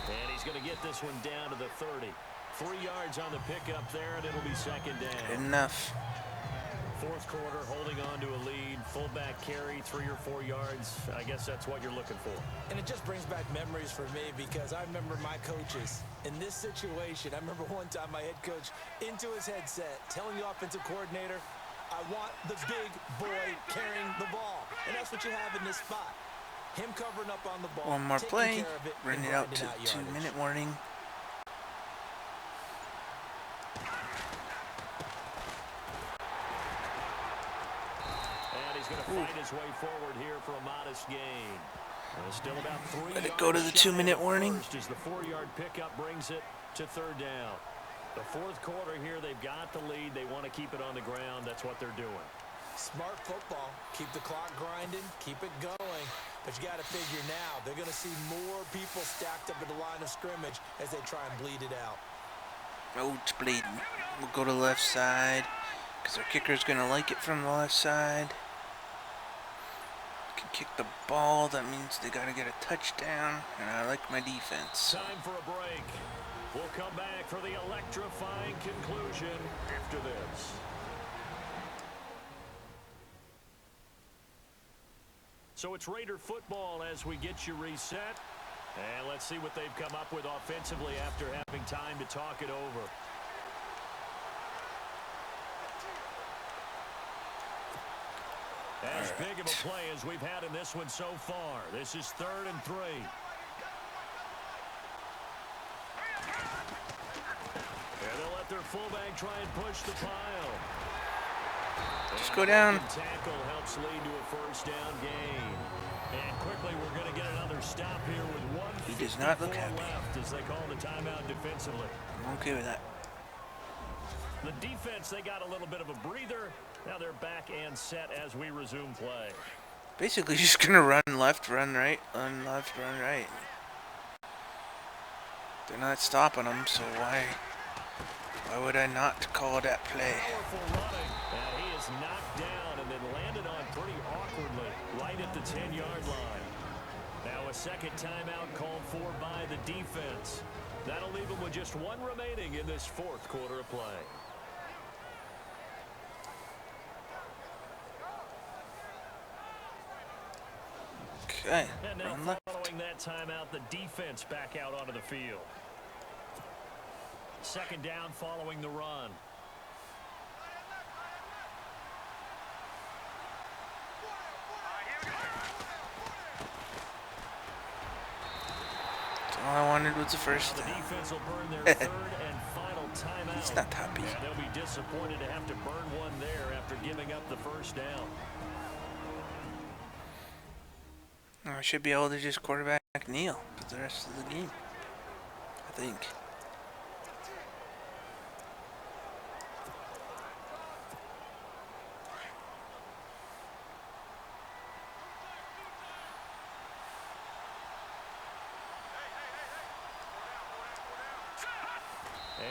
And he's going to get this one down to the 30. 3 yards on the pickup there, and it'll be second down. Enough. Fourth quarter, holding on to a lead. Fullback carry, 3 or 4 yards. I guess that's what you're looking for. And it just brings back memories for me, because I remember my coaches in this situation. I remember one time my head coach into his headset telling the offensive coordinator, I want the big boy carrying the ball. And that's what you have in this spot. Him covering up on the ball. One more taking play. care of it, Run and it out grinding to yardage. 2-minute warning. And he's going to fight his way forward here for a modest gain. Still about 3 Let it go to the 2-minute warning. First as the 4-yard pickup brings it to third down. The fourth quarter here, they've got the lead. They want to keep it on the ground. That's what they're doing. Smart football. Keep the clock grinding. Keep it going. But you got to figure now, they're going to see more people stacked up at the line of scrimmage as they try and bleed it out. Oh, it's bleeding. We'll go to the left side, because our kicker's going to like it from the left side. Can kick the ball. That means they got to get a touchdown, and I like my defense. Time for a break. We'll come back for the electrifying conclusion after this. So it's Raider football as we get you reset. And let's see what they've come up with offensively after having time to talk it over. As big of a play as we've had in this one so far. This is 3rd and 3. And they'll let their fullback try and push the pile. Just go down. Tackle helps lead to a first down gain. And quickly we're going to get another stop here with 1:54 He does not look happy. left as they call the timeout defensively. I'm okay with that. The defense, they got a little bit of a breather. Now they're back and set as we resume play. Basically, just gonna run left, run right, run left, run right. They're not stopping them, so why would I not call that play? Powerful running. And he is knocked down and then landed on pretty awkwardly right at the 10-yard line. Now a second timeout called for by the defense. That'll leave them with just one remaining in this fourth quarter of play. Okay, And now run left. following that timeout, the defense back out onto the field. Second down following the run. All I wanted was the first The down. defense will burn their third and final timeout. He's not happy. And they'll be disappointed to have to burn one there after giving up the first down. I should be able to just quarterback kneel for the rest of the game, I think.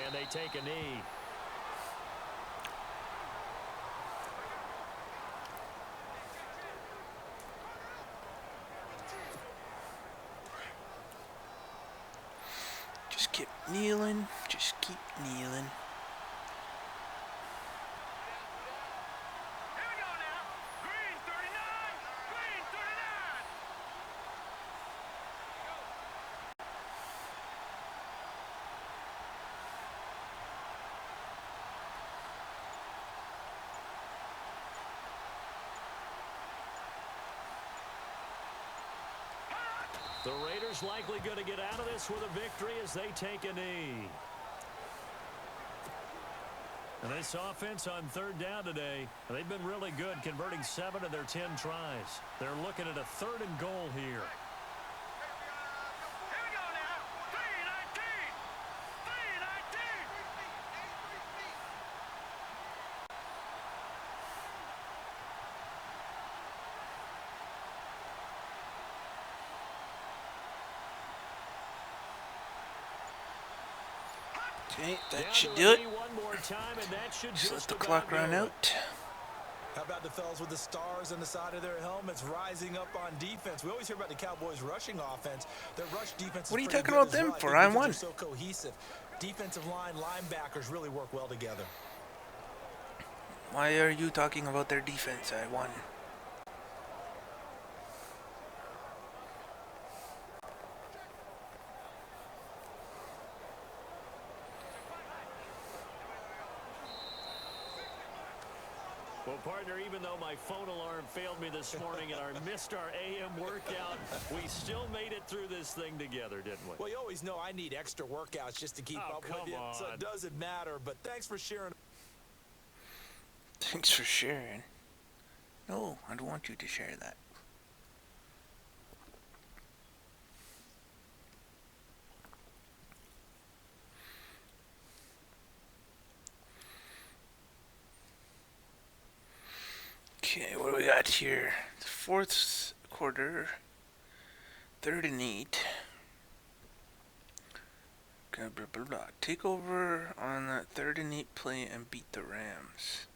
And they take a knee. Just keep kneeling. Just keep kneeling. Here we go now. Green 39. Green 39. The Raiders likely going to get out of this with a victory as they take a knee. And this offense on third down today, they've been really good, converting 7 of their 10 tries. They're looking at a third and goal here. Here we go now. 319. 319. Okay, that Down should to do a it. knee one more time, and that should Just let just the about clock do run it. out. How about the fellas with the stars on the side of their helmets rising up on defense? We always hear about the Cowboys' rushing offense. Their rush defense What are is you pretty talking good about as them well. I for? think I because won. they're so cohesive. Defensive line, linebackers really work well together. Why are you talking about their defense? I won. Well, partner, even though my phone alarm failed me this morning and I missed our AM workout, we still made it through this thing together, didn't we? Well, you always know I need extra workouts just to keep up come with you, so on. it doesn't matter. But thanks for sharing. Thanks for sharing. No, I don't want you to share that. Okay, what do we got here? The fourth quarter, 3rd and 8. Okay, blah, blah, blah. Take over on that 3rd and 8 play and beat the Rams.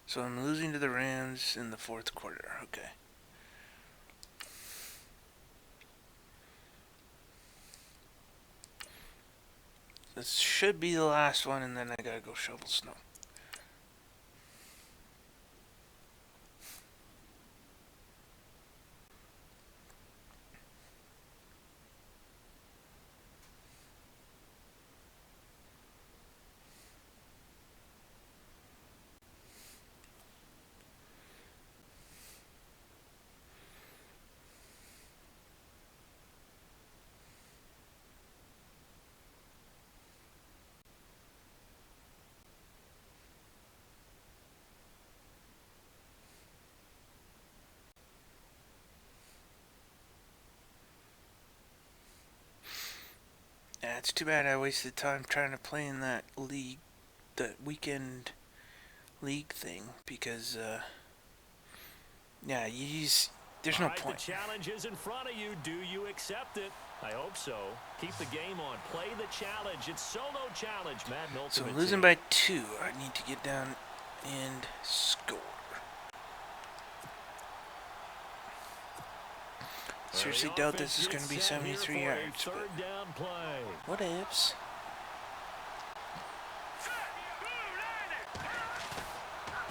So I'm losing to the Rams in the 4th quarter. Okay. This should be the last one, and then I gotta go shovel snow. it's too bad I wasted time trying to play in that league, the weekend league thing, because yeah, there's no point. The challenge is in front of you. Do you accept it? I hope so. Keep the game on. Play the challenge. It's solo challenge, Madden Ultimate So I'm losing by 2. I need to get down and score. Seriously doubt this is going to be 73 yards. Third down play. What ifs?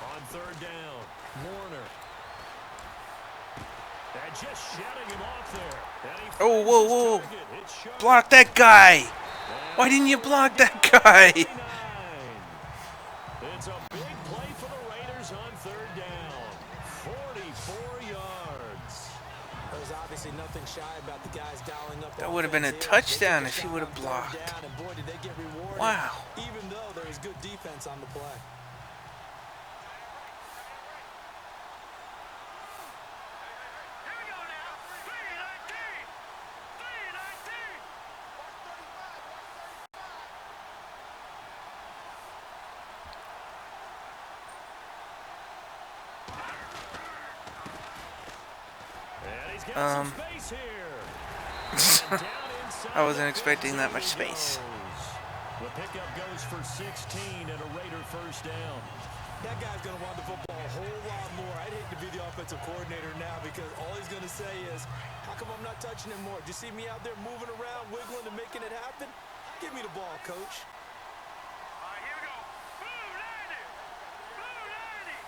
On third down, Warner. And just shutting him off there. Oh, whoa, whoa. Block that guy. Why didn't you block that guy? It's a big play for the Raiders on third down. 44 yards. There's obviously nothing shy about the guys dialing up. That would have been a touchdown if he would have blocked. Boy, did they get rewarded, wow. Even though there was good defense on the play. I wasn't expecting that much space. The pickup goes for 16 and a Raider first down. That guy's going to want the football a whole lot more. I'd hate to be the offensive coordinator now because all he's going to say is, how come I'm not touching him more? Do you see me out there moving around, wiggling and making it happen? Give me the ball, coach. All right, here we go. Blue 90. Blue 90.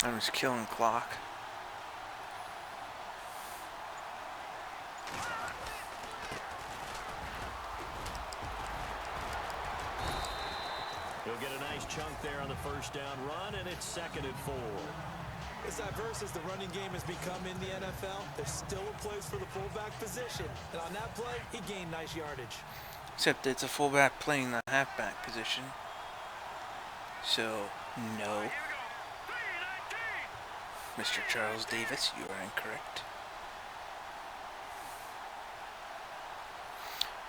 I was killing clock. He'll get a nice chunk there on the first down run, and it's 2nd and 4. As diverse as the running game has become in the NFL, there's still a place for the fullback position. And on that play, he gained nice yardage. Except it's a fullback playing the halfback position. So, no. Mr. Charles Davis, you are incorrect.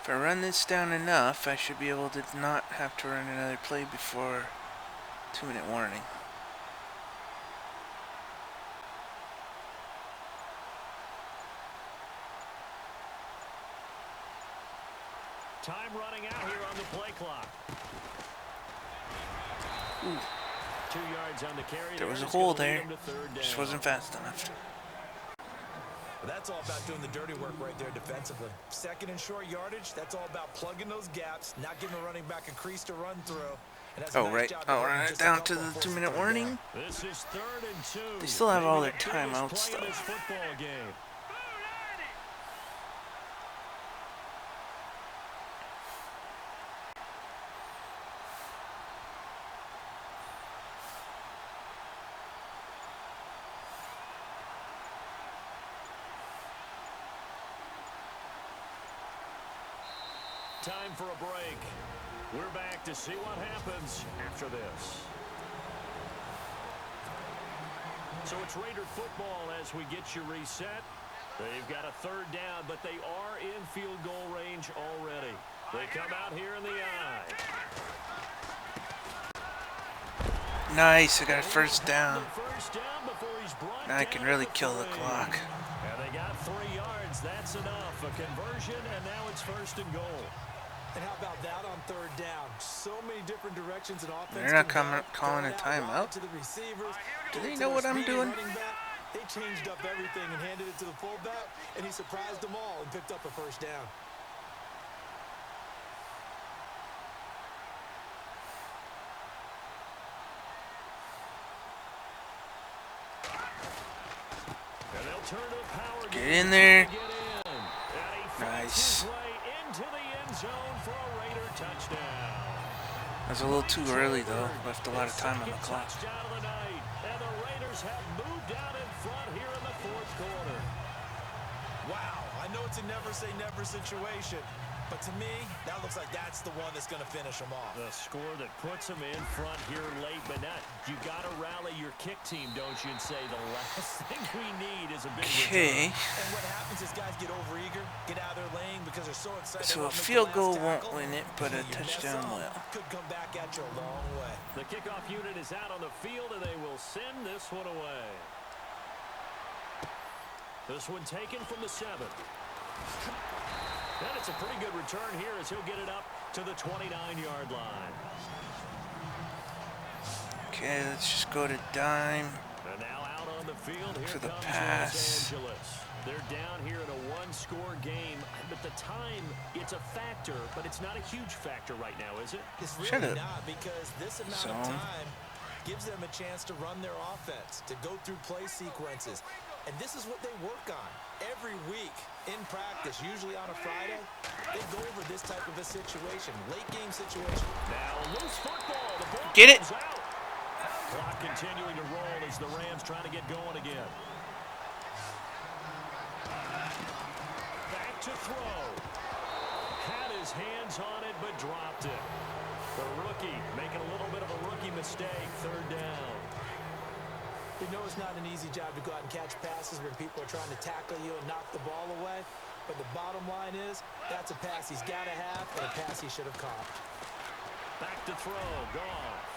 If I run this down enough, I should be able to not have to run another play before 2-minute warning. Time running out here on the play clock. Ooh. 2 yards on the carry. There was a hole there. Just wasn't fast enough. But that's all about doing the dirty work right there defensively. 2nd and short yardage, that's all about plugging those gaps, not giving the running back a crease to run through. Oh, right. I'll run it down to the 2-minute warning. This is 3rd and 2. They still have all their timeouts, though. Football game. Time for a break. We're back to see what happens after this. So it's Raider football as we get you reset. They've got a 3rd down, but they are in field goal range already. They come out here in the eye. Nice, I got a 1st down. Now I can really kill the clock. And they got 3 yards. That's enough. A conversion, and now it's 1st and goal. And how about that on 3rd down? So many different directions in offense. They're not calling a timeout. To the receivers, do they know what I'm doing? They changed up everything and handed it to the fullback, and he surprised them all and picked up a 1st down. And they'll turn to power. Get in there. Nice. Into the end zone for a Raider touchdown. That's a little too early, though. Left a lot of time on the clock. And the Raiders have moved out in front here in the 4th quarter. Wow, I know it's a never say never situation, But to me, that looks like that's the one that's going to finish them off. The score that puts them in front here late, but not. You got to rally your kick team, don't you, and say the last thing we need is a big return. And what happens is guys get overeager, get out of their lane because they're so excited. So a field goal won't win it, but a touchdown will. Could come back at you a long way. The kickoff unit is out on the field, and they will send this one away. This one taken from the 7. And it's a pretty good return here as he'll get it up to the 29-yard line. Okay, let's just go to dime. And now out on the field, here for the comes pass. Los Angeles. They're down here in a one-score game. But the time, it's a factor, but it's not a huge factor right now, is it? It's really not, because this amount of time gives them a chance to run their offense, to go through play sequences. And this is what they work on every week in practice, usually on a Friday. They go over this type of a situation, late game situation. Now loose football. The ball Get it. out. Clock continuing to roll as the Rams trying to get going again. Back to throw. Had his hands on it, but dropped it. The rookie making a little bit of a rookie mistake. Third down. We know it's not an easy job to go out and catch passes when people are trying to tackle you and knock the ball away. But the bottom line is, that's a pass he's got to have and a pass he should have caught. Back to throw. Goff.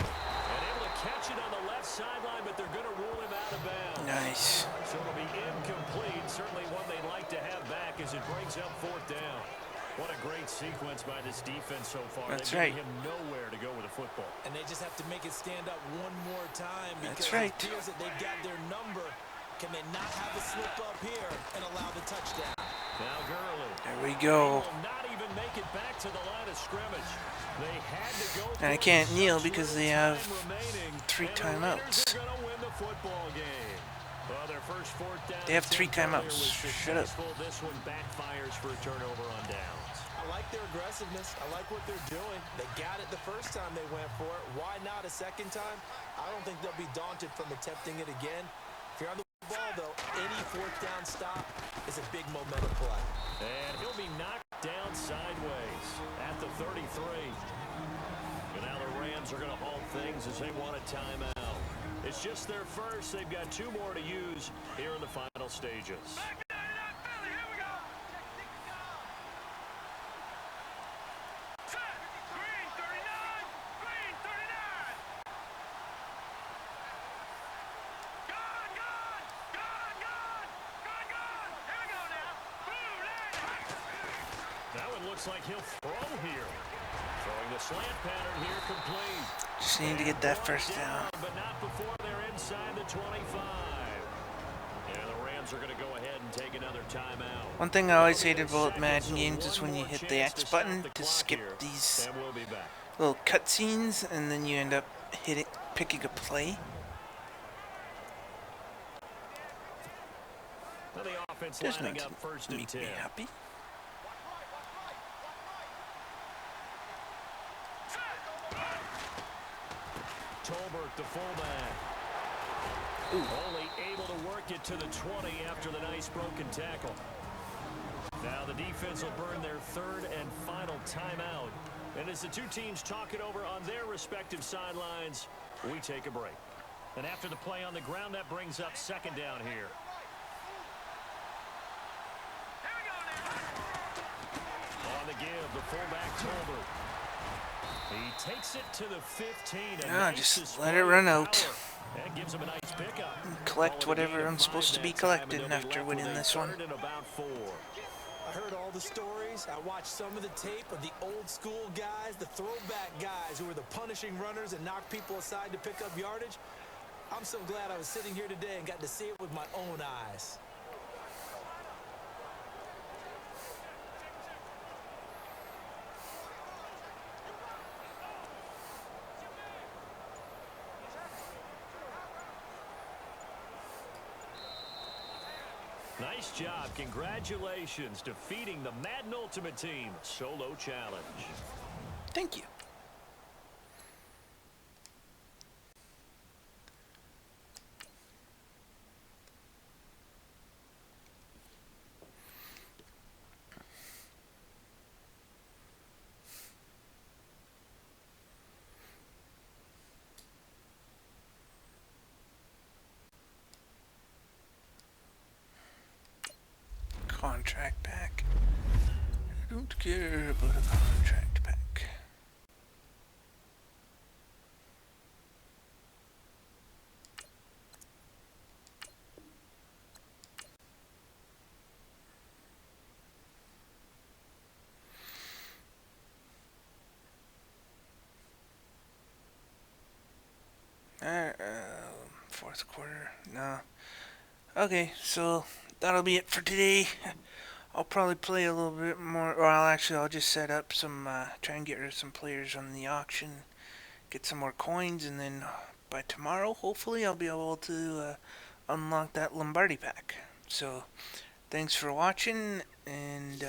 And able to catch it on the left sideline, but they're going to rule him out of bounds. Nice. So it'll be incomplete. Certainly one they'd like to have back as it brings up 4th down. What a great sequence by this defense so far. That's They're right. giving him nowhere to go with the football. And they just have to make it stand up one more time because That's right. it appears that they've got their number. Can they not have a slip up here and allow the touchdown? Now Gurley. There we go. Will not even make it back to the line of scrimmage. They had to go. And I can't kneel because they have 3 timeouts. They're going to win the football game. Well, their first 4th down. They have 3 timeouts. Shut up. This one backfires for a turnover on downs. I like their aggressiveness. I like what they're doing. They got it the first time they went for it. Why not a second time? I don't think they'll be daunted from attempting it again. If you're on the ball, though, any 4th down stop is a big momentum play. And he'll be knocked down sideways at the 33. And now the Rams are going to halt things as they want a timeout. It's just their first. They've got 2 more to use here in the final stages. Looks like he'll throw here. Throwing the slant pattern here complete. Just need to get that first down. But not before they're inside the 25. And the Rams are going to go ahead and take another timeout. One thing I always hated about Madden games is when you hit the X button to skip these little cutscenes, and then you end up picking a play. Well, the offense There's lining nothing up first to and make 10. me happy. Tolbert, the fullback. Only able to work it to the 20 after the nice broken tackle. Now the defense will burn their 3rd and final timeout. And as the 2 teams talk it over on their respective sidelines, we take a break. And after the play on the ground, that brings up 2nd down here. On the give, the fullback Tolbert. He takes it to the 15. Just let it run out. That gives him a nice pickup. Collect whatever I'm supposed to be collecting after winning this one. I heard all the stories. I watched some of the tape of the old school guys, the throwback guys who were the punishing runners and knocked people aside to pick up yardage. I'm so glad I was sitting here today and got to see it with my own eyes. Nice job. Congratulations. Defeating the Madden Ultimate Team solo challenge. Thank you. contract pack. I don't care about a contract pack. Fourth quarter. No. Okay, so that'll be it for today. I'll probably play a little bit more, or I'll just set up some, try and get rid of some players on the auction, get some more coins, and then by tomorrow, hopefully, I'll be able to unlock that Lombardi pack. So, thanks for watching, and,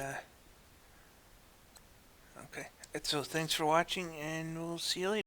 okay, so thanks for watching, and we'll see you later.